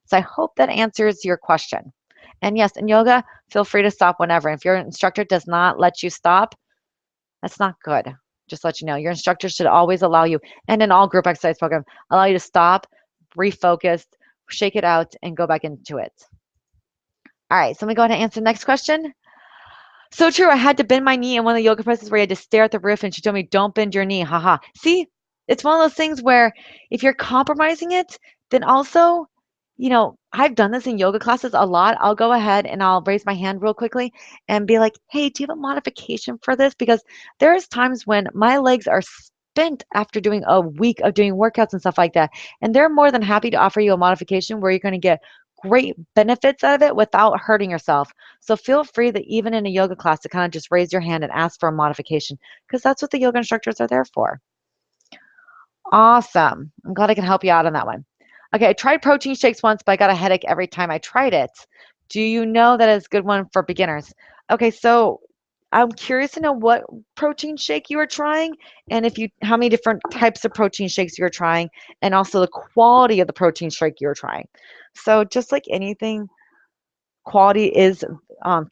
So I hope that answers your question. And yes, in yoga, feel free to stop whenever. If your instructor does not let you stop, That's not good. Just to let you know. Your instructor should always allow you, and in all group exercise program, allow you to stop, refocus, shake it out, and go back into it. All right, so let me go ahead and answer the next question. So true. I had to bend my knee in one of the yoga poses where you had to stare at the roof, and she told me, "Don't bend your knee." Haha. See, it's one of those things where if you're compromising it, then also, I've done this in yoga classes a lot. I'll go ahead and I'll raise my hand real quickly and be like, "Hey, do you have a modification for this?" Because there's times when my legs are spent after doing a week of doing workouts and stuff like that, and they're more than happy to offer you a modification where you're going to get great benefits out of it without hurting yourself. So feel free that even in a yoga class to kind of just raise your hand and ask for a modification because that's what the yoga instructors are there for. Awesome. I'm glad I can help you out on that one. Okay, I tried protein shakes once, but I got a headache every time I tried it. Do you know that it's a good one for beginners? Okay, so I'm curious to know what protein shake you are trying and how many different types of protein shakes you're trying and also the quality of the protein shake you're trying. So just like anything, quality is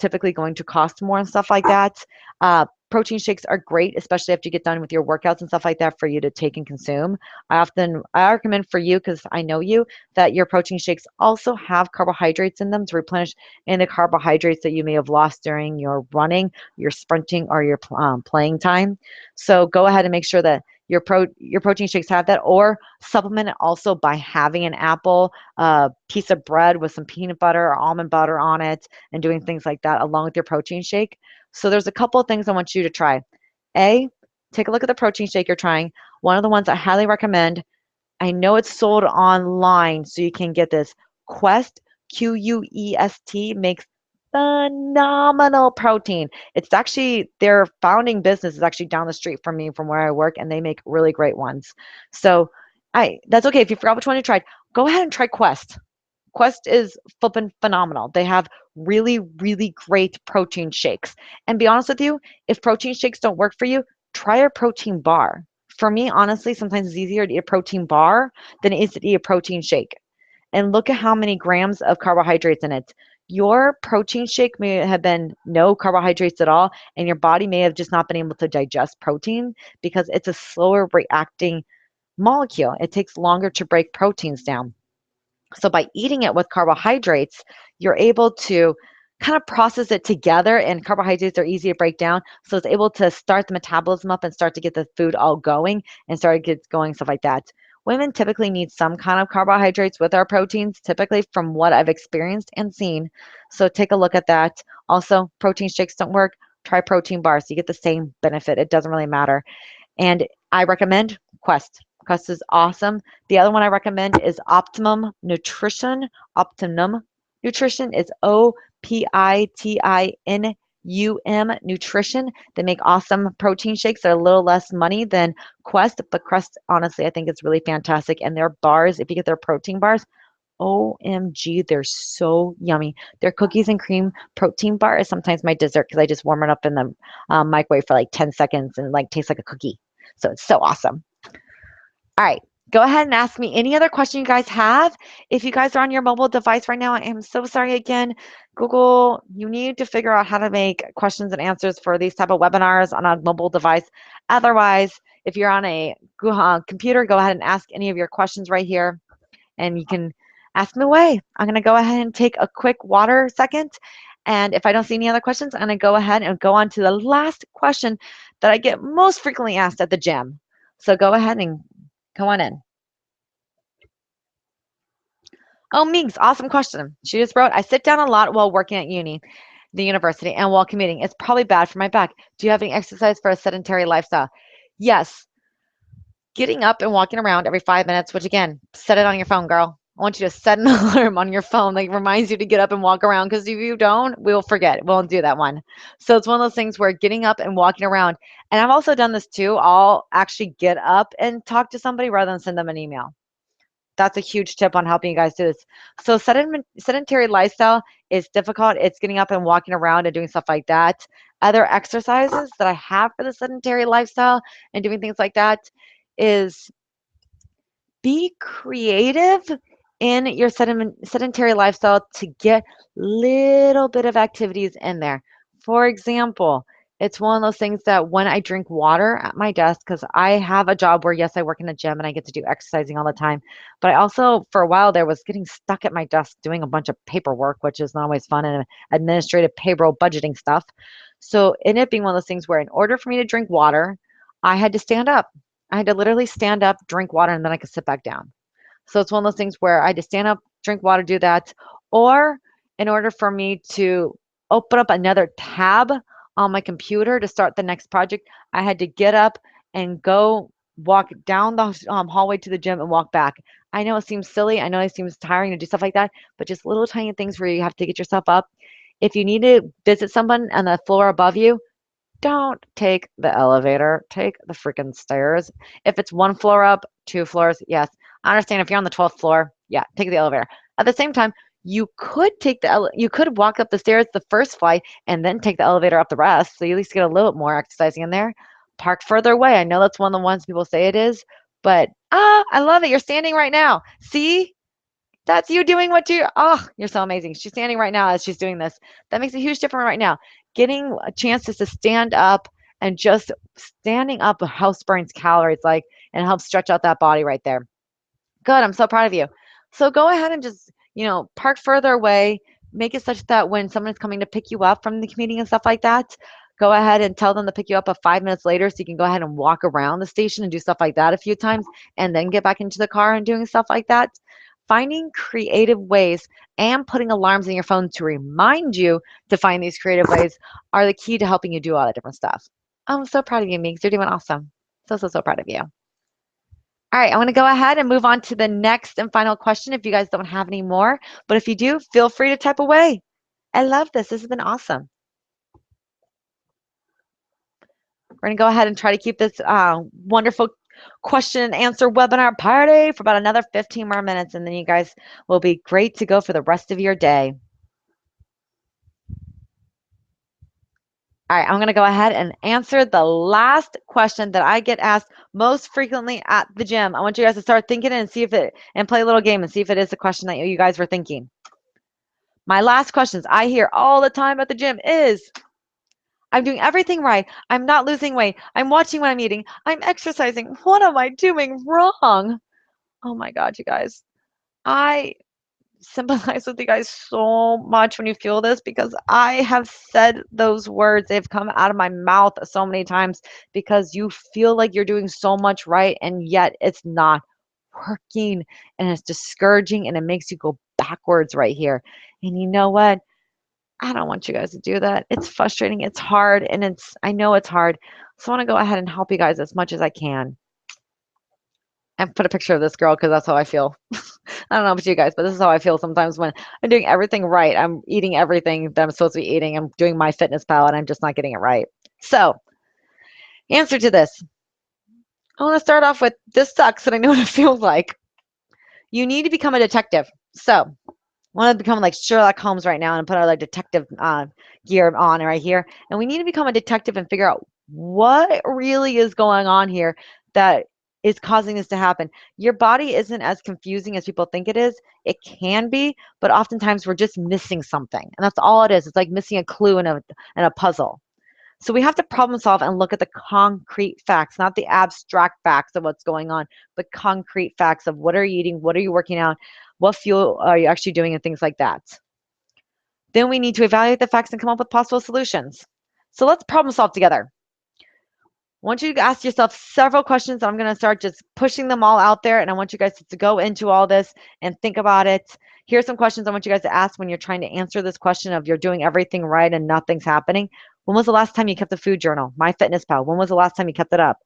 typically going to cost more and stuff like that. Protein shakes are great, especially after you get done with your workouts and stuff like that, for you to take and consume. I recommend for you, because I know you, that your protein shakes also have carbohydrates in them to replenish any carbohydrates that you may have lost during your running, your sprinting, or your playing time. So go ahead and make sure that your protein shakes have that, or supplement it also by having an apple, a piece of bread with some peanut butter or almond butter on it, and doing things like that along with your protein shake. So there's a couple of things I want you to try. A, take a look at the protein shake you're trying. One of the ones I highly recommend, I know it's sold online, so you can get this. Quest, Quest, makes phenomenal protein. It's actually their founding business is actually down the street from me from where I work, and they make really great ones. So that's okay. If you forgot which one you tried, go ahead and try Quest. Quest is flipping phenomenal. They have really, really great protein shakes. And be honest with you, if protein shakes don't work for you, try a protein bar. For me, honestly, sometimes it's easier to eat a protein bar than it is to eat a protein shake. And look at how many grams of carbohydrates in it. Your protein shake may have been no carbohydrates at all, and your body may have just not been able to digest protein because it's a slower reacting molecule. It takes longer to break proteins down. So by eating it with carbohydrates, you're able to kind of process it together, and carbohydrates are easy to break down. So it's able to start the metabolism up and start to get the food all going and start to get going, stuff like that. Women typically need some kind of carbohydrates with our proteins, typically from what I've experienced and seen. So take a look at that. Also, protein shakes don't work. Try protein bars. You get the same benefit. It doesn't really matter. And I recommend Quest. Quest is awesome. The other one I recommend is Optimum Nutrition. Optimum Nutrition is Optiminum Nutrition. They make awesome protein shakes. They're a little less money than Quest, but Quest, honestly, I think it's really fantastic. And their bars, if you get their protein bars, OMG, they're so yummy. Their cookies and cream protein bar is sometimes my dessert because I just warm it up in the microwave for like 10 seconds and like tastes like a cookie. So it's so awesome. All right. Go ahead and ask me any other question you guys have. If you guys are on your mobile device right now, I am so sorry again. Google, you need to figure out how to make questions and answers for these type of webinars on a mobile device. Otherwise, if you're on a computer, go ahead and ask any of your questions right here, and you can ask me away. I'm going to go ahead and take a quick water second. And if I don't see any other questions, I'm going to go ahead and go on to the last question that I get most frequently asked at the gym. So go ahead and go on in. Oh, Meeks, awesome question. She just wrote, I sit down a lot while working at the university, and while commuting. It's probably bad for my back. Do you have any exercise for a sedentary lifestyle? Yes. Getting up and walking around every 5 minutes, which again, set it on your phone, girl. I want you to set an alarm on your phone that reminds you to get up and walk around, because if you don't, we'll forget. We'll do that one. So it's one of those things where getting up and walking around, and I've also done this too. I'll actually get up and talk to somebody rather than send them an email. That's a huge tip on helping you guys do this. So sedentary lifestyle is difficult. It's getting up and walking around and doing stuff like that. Other exercises that I have for the sedentary lifestyle and doing things like that is be creative in your sedentary lifestyle to get little bit of activities in there. For example, It's one of those things that when I drink water at my desk, because I have a job where, yes, I work in a gym and I get to do exercising all the time, but I also, for a while there, was getting stuck at my desk doing a bunch of paperwork, which is not always fun, and administrative payroll budgeting stuff. So, in it being one of those things where, in order for me to drink water, I had to stand up. I had to literally stand up, drink water, and then I could sit back down. So it's one of those things where I had to stand up, drink water, do that. Or in order for me to open up another tab on my computer to start the next project, I had to get up and go walk down the hallway to the gym and walk back. I know it seems silly. I know it seems tiring to do stuff like that, but just little tiny things where you have to get yourself up. If you need to visit someone on the floor above you, don't take the elevator, take the freaking stairs. If it's one floor up, two floors, yes. I understand if you're on the 12th floor, yeah, take the elevator. At the same time, you could walk up the stairs the first flight and then take the elevator up the rest, so you at least get a little bit more exercising in there. Park further away. I know that's one of the ones people say it is, but I love it. You're standing right now. See? That's you doing what you you're so amazing. She's standing right now as she's doing this. That makes a huge difference right now. Getting a chance just to stand up and just standing up helps burns calories like and helps stretch out that body right there. Good. I'm so proud of you. So go ahead and just, park further away. Make it such that when someone's coming to pick you up from the meeting and stuff like that, go ahead and tell them to pick you up 5 minutes later so you can go ahead and walk around the station and do stuff like that a few times and then get back into the car and doing stuff like that. Finding creative ways and putting alarms in your phone to remind you to find these creative ways are the key to helping you do all that different stuff. I'm so proud of you, Meeks. You're doing awesome. So, so, so proud of you. All right, I'm going to go ahead and move on to the next and final question if you guys don't have any more. But if you do, feel free to type away. I love this. This has been awesome. We're going to go ahead and try to keep this wonderful question and answer webinar party for about another 15 more minutes, and then you guys will be great to go for the rest of your day. All right, I'm going to go ahead and answer the last question that I get asked most frequently at the gym. I want you guys to start thinking and see if it, and play a little game and see if it is the question that you guys were thinking. My last questions I hear all the time at the gym is, I'm doing everything right. I'm not losing weight. I'm watching what I'm eating. I'm exercising. What am I doing wrong? Oh my God, you guys. I sympathize with you guys so much when you feel this because I have said those words. They've come out of my mouth so many times because you feel like you're doing so much right and yet it's not working and it's discouraging and it makes you go backwards right here. And you know what? I don't want you guys to do that. It's frustrating. It's hard. And I know it's hard. So I want to go ahead and help you guys as much as I can. And put a picture of this girl because that's how I feel. I don't know about you guys, but this is how I feel sometimes when I'm doing everything right. I'm eating everything that I'm supposed to be eating. I'm doing my fitness pal and I'm just not getting it right. So, answer to this. I want to start off with this sucks and I know what it feels like. You need to become a detective. So, I want to become like Sherlock Holmes right now and put our like detective gear on right here. And we need to become a detective and figure out what really is going on here that is causing this to happen. Your body isn't as confusing as people think it is. It can be, but oftentimes we're just missing something. And that's all it is. It's like missing a clue in a puzzle. So we have to problem solve and look at the concrete facts, not the abstract facts of what's going on, but concrete facts of what are you eating, what are you working out, what fuel are you actually doing, and things like that. Then we need to evaluate the facts and come up with possible solutions. So let's problem solve together. I want you to ask yourself several questions. I'm going to start just pushing them all out there, and I want you guys to go into all this and think about it. Here's some questions I want you guys to ask when you're trying to answer this question of you're doing everything right and nothing's happening. When was the last time you kept a food journal? MyFitnessPal. When was the last time you kept it up?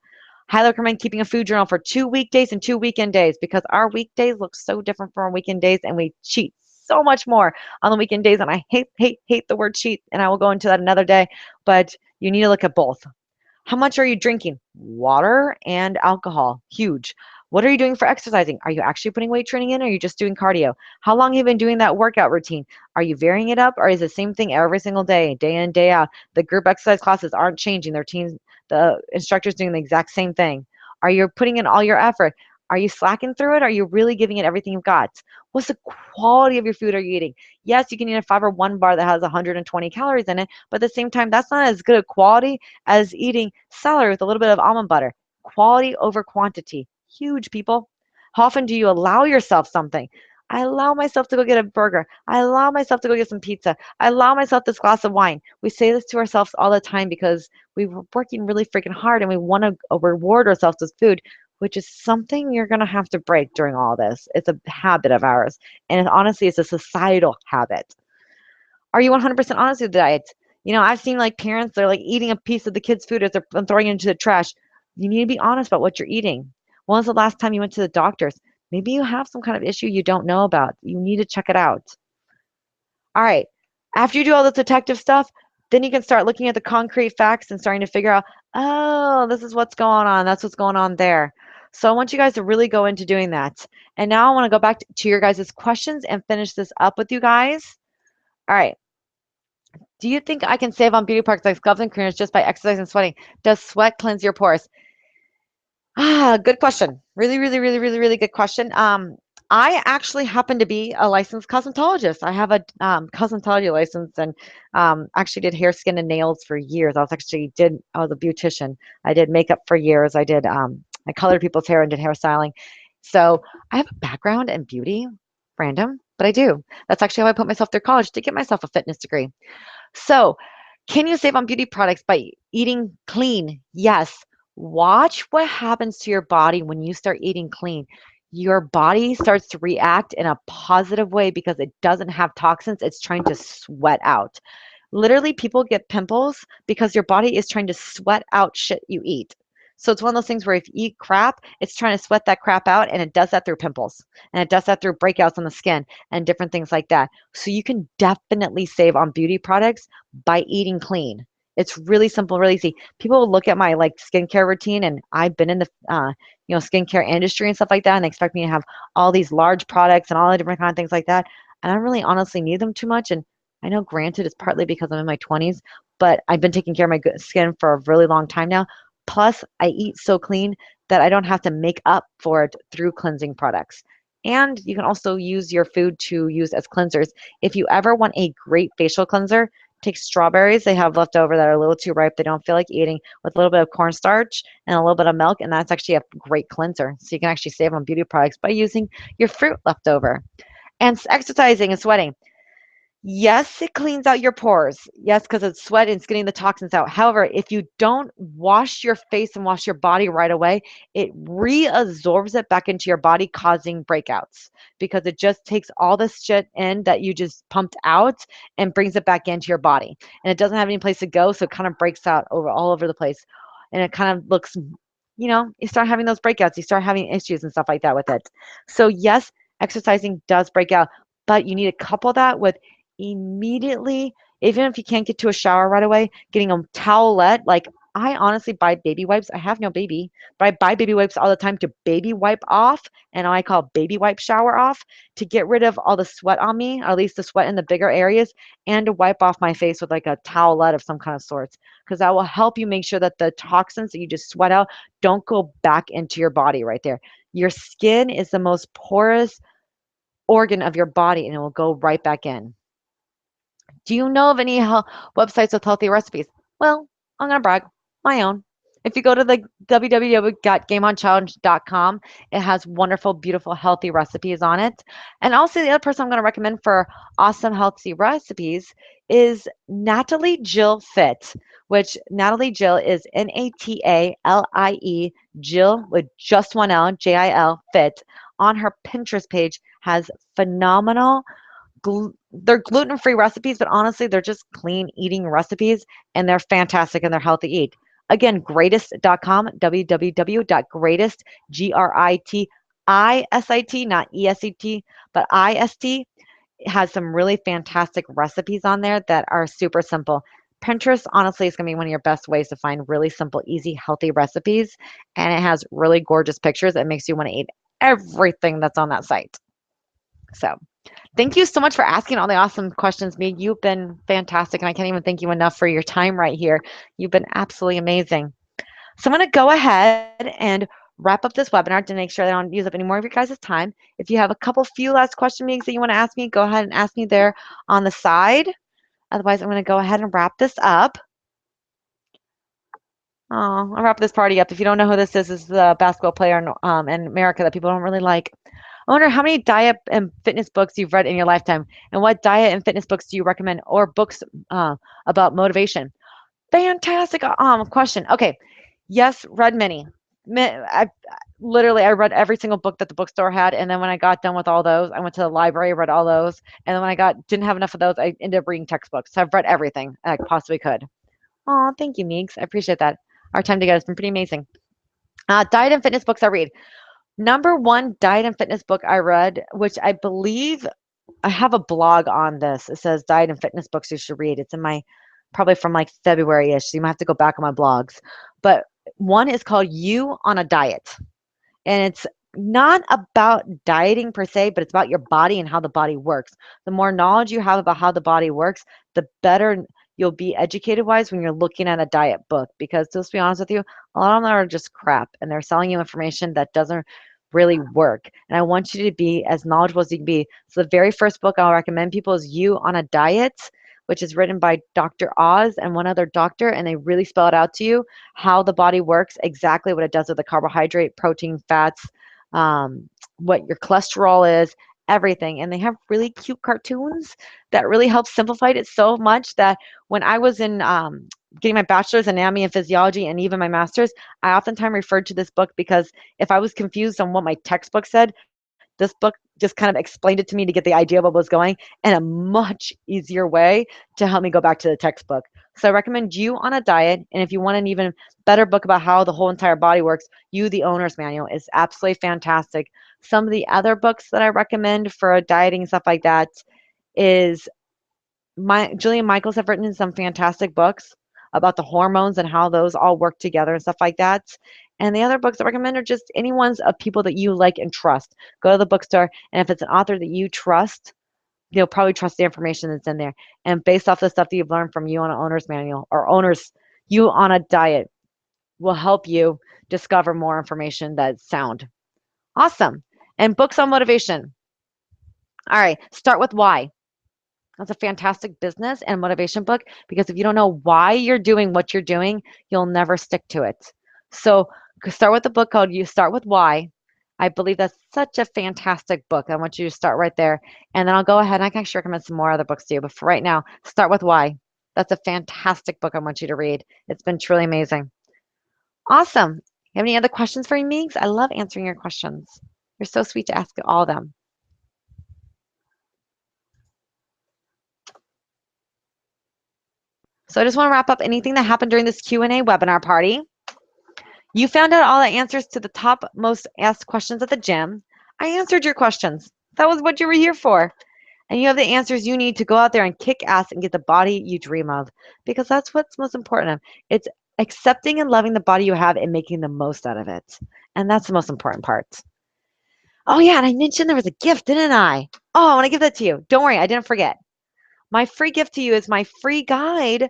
Highly recommend keeping a food journal for 2 weekdays and 2 weekend days because our weekdays look so different from our weekend days, and we cheat so much more on the weekend days. And I hate the word cheat, and I will go into that another day. But you need to look at both. How much are you drinking? Water and alcohol. Huge. What are you doing for exercising? Are you actually putting weight training in or are you just doing cardio? How long have you been doing that workout routine? Are you varying it up or is it the same thing every single day, day in, day out? The group exercise classes aren't changing. The instructors doing the exact same thing. Are you putting in all your effort? Are you slacking through it? Are you really giving it everything you've got? What's the quality of your food are you eating? Yes, you can eat a Fiber One bar that has 120 calories in it, but at the same time, that's not as good a quality as eating celery with a little bit of almond butter. Quality over quantity. Huge, people. How often do you allow yourself something? I allow myself to go get a burger. I allow myself to go get some pizza. I allow myself this glass of wine. We say this to ourselves all the time because we were working really freaking hard and we want to reward ourselves with food, which is something you're going to have to break during all this. It's a habit of ours. And honestly, it's a societal habit. Are you 100% honest with the diet? I've seen like parents, they're like eating a piece of the kids' food as they're throwing it into the trash. You need to be honest about what you're eating. When was the last time you went to the doctors? Maybe you have some kind of issue you don't know about. You need to check it out. All right. After you do all this detective stuff, then you can start looking at the concrete facts and starting to figure out, oh, this is what's going on. That's what's going on there. So I want you guys to really go into doing that. And now I want to go back to your guys' questions and finish this up with you guys. All right. Do you think I can save on beauty products like gloves and creamers just by exercising and sweating? Does sweat cleanse your pores? Good question. Really, really, really, really, really good question. I actually happen to be a licensed cosmetologist. I have a cosmetology license and actually did hair, skin, and nails for years. I was a beautician. I did makeup for years. I colored people's hair and did hairstyling. So I have a background in beauty, random, but I do. That's actually how I put myself through college to get myself a fitness degree. So, can you save on beauty products by eating clean? Yes. Watch what happens to your body when you start eating clean. Your body starts to react in a positive way because it doesn't have toxins. It's trying to sweat out. Literally, people get pimples because your body is trying to sweat out shit you eat. So it's one of those things where if you eat crap, it's trying to sweat that crap out, and it does that through pimples, and it does that through breakouts on the skin and different things like that. So you can definitely save on beauty products by eating clean. It's really simple, really easy. People will look at my like skincare routine, and I've been in the skincare industry and stuff like that, and they expect me to have all these large products and all the different kind of things like that. And I don't really honestly need them too much. And I know, granted, it's partly because I'm in my 20s, but I've been taking care of my skin for a really long time now. Plus, I eat so clean that I don't have to make up for it through cleansing products. And you can also use your food to use as cleansers. If you ever want a great facial cleanser, take strawberries they have left over that are a little too ripe, they don't feel like eating, with a little bit of cornstarch and a little bit of milk, and that's actually a great cleanser. So you can actually save on beauty products by using your fruit left over. And exercising and sweating. Yes, it cleans out your pores. Yes, because it's sweat and it's getting the toxins out. However, if you don't wash your face and wash your body right away, it reabsorbs it back into your body, causing breakouts because it just takes all this shit in that you just pumped out and brings it back into your body. And it doesn't have any place to go, so it kind of breaks out all over the place. And it kind of looks, you start having those breakouts, you start having issues and stuff like that with it. So, yes, exercising does break out, but you need to couple that with immediately, even if you can't get to a shower right away, getting a towelette. Like, I honestly buy baby wipes. I have no baby, but I buy baby wipes all the time to baby wipe off, and I call baby wipe shower off, to get rid of all the sweat on me, or at least the sweat in the bigger areas, and to wipe off my face with like a towelette of some kind of sorts, because that will help you make sure that the toxins that you just sweat out don't go back into your body right there. Your skin is the most porous organ of your body, and it will go right back in. Do you know of any websites with healthy recipes? Well, I'm going to brag, my own. If you go to the www.gameonchallenge.com, it has wonderful, beautiful, healthy recipes on it. And also, the other person I'm going to recommend for awesome, healthy recipes is Natalie Jill Fit, which Natalie Jill is Natalie Jill with just one L, Jil Fit. On her Pinterest page has phenomenal they're gluten-free recipes, but honestly, they're just clean eating recipes, and they're fantastic and they're healthy to eat. Again, greatest.com, www.greatest, Gritist, not ESET, but IST, has some really fantastic recipes on there that are super simple. Pinterest, honestly, is going to be one of your best ways to find really simple, easy, healthy recipes, and it has really gorgeous pictures that makes you want to eat everything that's on that site. So, thank you so much for asking all the awesome questions, me. You've been fantastic, and I can't even thank you enough for your time right here. You've been absolutely amazing. So I'm going to go ahead and wrap up this webinar to make sure that I don't use up any more of your guys' time. If you have a few last question meetings that you want to ask me, go ahead and ask me there on the side. Otherwise, I'm going to go ahead and wrap this up. Oh, I'll wrap this party up. If you don't know who this is the basketball player in America that people don't really like. I wonder how many diet and fitness books you've read in your lifetime, and what diet and fitness books do you recommend, or books about motivation? Fantastic question. Okay, yes, read many. I read every single book that the bookstore had, and then when I got done with all those, I went to the library, read all those, and then when I didn't have enough of those, I ended up reading textbooks. So I've read everything I possibly could. Oh, thank you, Meeks. I appreciate that. Our time together has been pretty amazing. Diet and fitness books I read. Number one diet and fitness book I read, which I believe I have a blog on this. It says diet and fitness books you should read. It's in my probably from like February-ish. So you might have to go back on my blogs. But one is called You on a Diet. And it's not about dieting per se, but it's about your body and how the body works. The more knowledge you have about how the body works, the better you'll be educated wise when you're looking at a diet book. Because just to be honest with you, a lot of them are just crap and they're selling you information that doesn't really work. And I want you to be as knowledgeable as you can be. So the very first book I'll recommend people is You on a Diet, which is written by Dr. Oz and one other doctor, and they really spell it out to you how the body works, exactly what it does with the carbohydrate, protein, fats, what your cholesterol is, everything. And they have really cute cartoons that really help simplify it so much that when I was in getting my bachelor's in anatomy and physiology and even my master's, I oftentimes referred to this book because if I was confused on what my textbook said, this book just kind of explained it to me to get the idea of what was going in a much easier way to help me go back to the textbook. So I recommend You on a Diet. And if you want an even better book about how the whole entire body works, You, the Owner's Manual is absolutely fantastic. Some of the other books that I recommend for dieting and stuff like that is Jillian Michaels have written some fantastic books about the hormones and how those all work together and stuff like that. And the other books I recommend are just any ones of people that you like and trust. Go to the bookstore, and if it's an author that you trust, you'll probably trust the information that's in there. And based off the stuff that you've learned from You on an Owner's Manual or You on a Diet will help you discover more information that's sound. Awesome. And books on motivation. All right, start with Why. That's a fantastic business and motivation book because if you don't know why you're doing what you're doing, you'll never stick to it. So start with a book called You Start With Why. I believe that's such a fantastic book. I want you to start right there. And then I'll go ahead and I can actually recommend some more other books to you. But for right now, Start With Why. That's a fantastic book I want you to read. It's been truly amazing. Awesome. You have any other questions for me, Meeks? I love answering your questions. You're so sweet to ask all of them. So I just want to wrap up anything that happened during this Q&A webinar party. You found out all the answers to the top most asked questions at the gym. I answered your questions. That was what you were here for. And you have the answers you need to go out there and kick ass and get the body you dream of. Because that's what's most important. It's accepting and loving the body you have and making the most out of it. And that's the most important part. Oh, yeah, and I mentioned there was a gift, didn't I? Oh, I want to give that to you. Don't worry, I didn't forget. My free gift to you is my free guide.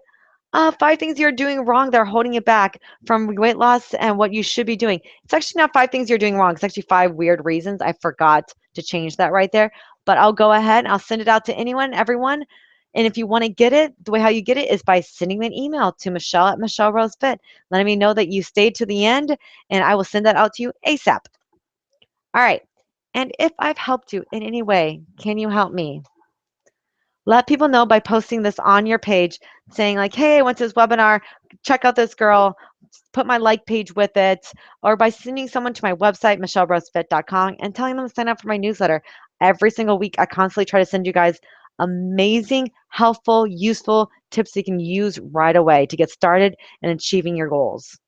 5 things you're doing wrong that are holding you back from weight loss and what you should be doing. It's actually not 5 things you're doing wrong. It's actually 5 weird reasons. I forgot to change that right there. But I'll go ahead and I'll send it out to anyone, everyone. And if you want to get it, the way how you get it is by sending me an email to Michelle at Michelle Rose Fit, letting me know that you stayed to the end, and I will send that out to you ASAP. All right. And if I've helped you in any way, can you help me? Let people know by posting this on your page, saying like, hey, I went to this webinar, check out this girl, put my like page with it, or by sending someone to my website, michellerosefit.com, and telling them to sign up for my newsletter. Every single week, I constantly try to send you guys amazing, helpful, useful tips you can use right away to get started in achieving your goals.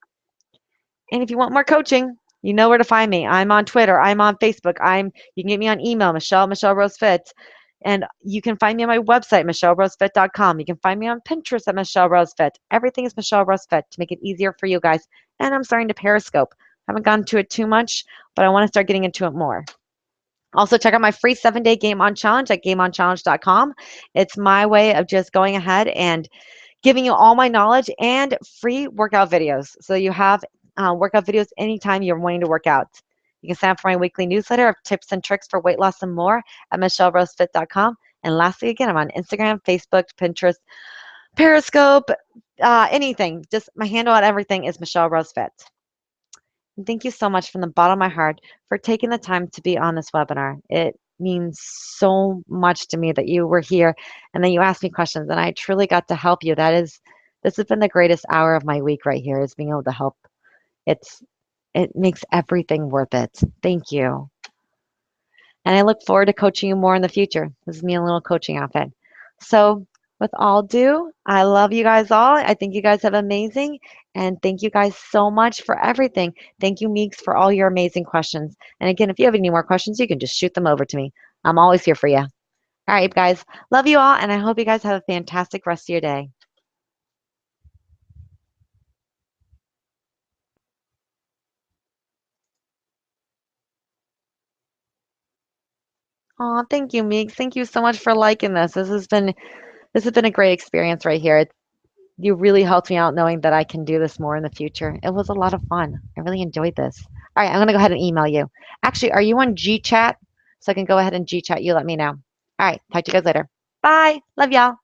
And if you want more coaching, you know where to find me. I'm on Twitter. I'm on Facebook. You can get me on email, Michelle Rose Fit. And you can find me on my website, michellerosefit.com. You can find me on Pinterest at Michelle Rose Fit. Everything is Michelle Rose Fit to make it easier for you guys. And I'm starting to Periscope. Haven't gone to it too much, but I want to start getting into it more. Also, check out my free 7-day Game On Challenge at gameonchallenge.com. It's my way of just going ahead and giving you all my knowledge and free workout videos. So you have workout videos anytime you're wanting to work out. You can sign up for my weekly newsletter of tips and tricks for weight loss and more at michellerosefit.com. And lastly, again, I'm on Instagram, Facebook, Pinterest, Periscope, anything. Just my handle on everything is Michelle Rose Fit. And thank you so much from the bottom of my heart for taking the time to be on this webinar. It means so much to me that you were here and that you asked me questions and I truly got to help you. This has been the greatest hour of my week right here is being able to help. It's it makes everything worth it. Thank you. And I look forward to coaching you more in the future. This is me in a little coaching outfit. So, with all due, I love you guys all. I think you guys have amazing. And thank you guys so much for everything. Thank you, Meeks, for all your amazing questions. And again, if you have any more questions, you can just shoot them over to me. I'm always here for you. All right, guys. Love you all. And I hope you guys have a fantastic rest of your day. Oh, thank you, Meeks. Thank you so much for liking this. This has been a great experience right here. You really helped me out knowing that I can do this more in the future. It was a lot of fun. I really enjoyed this. All right, I'm going to go ahead and email you. Actually, are you on GChat? So I can go ahead and GChat you. Let me know. All right, talk to you guys later. Bye. Love y'all.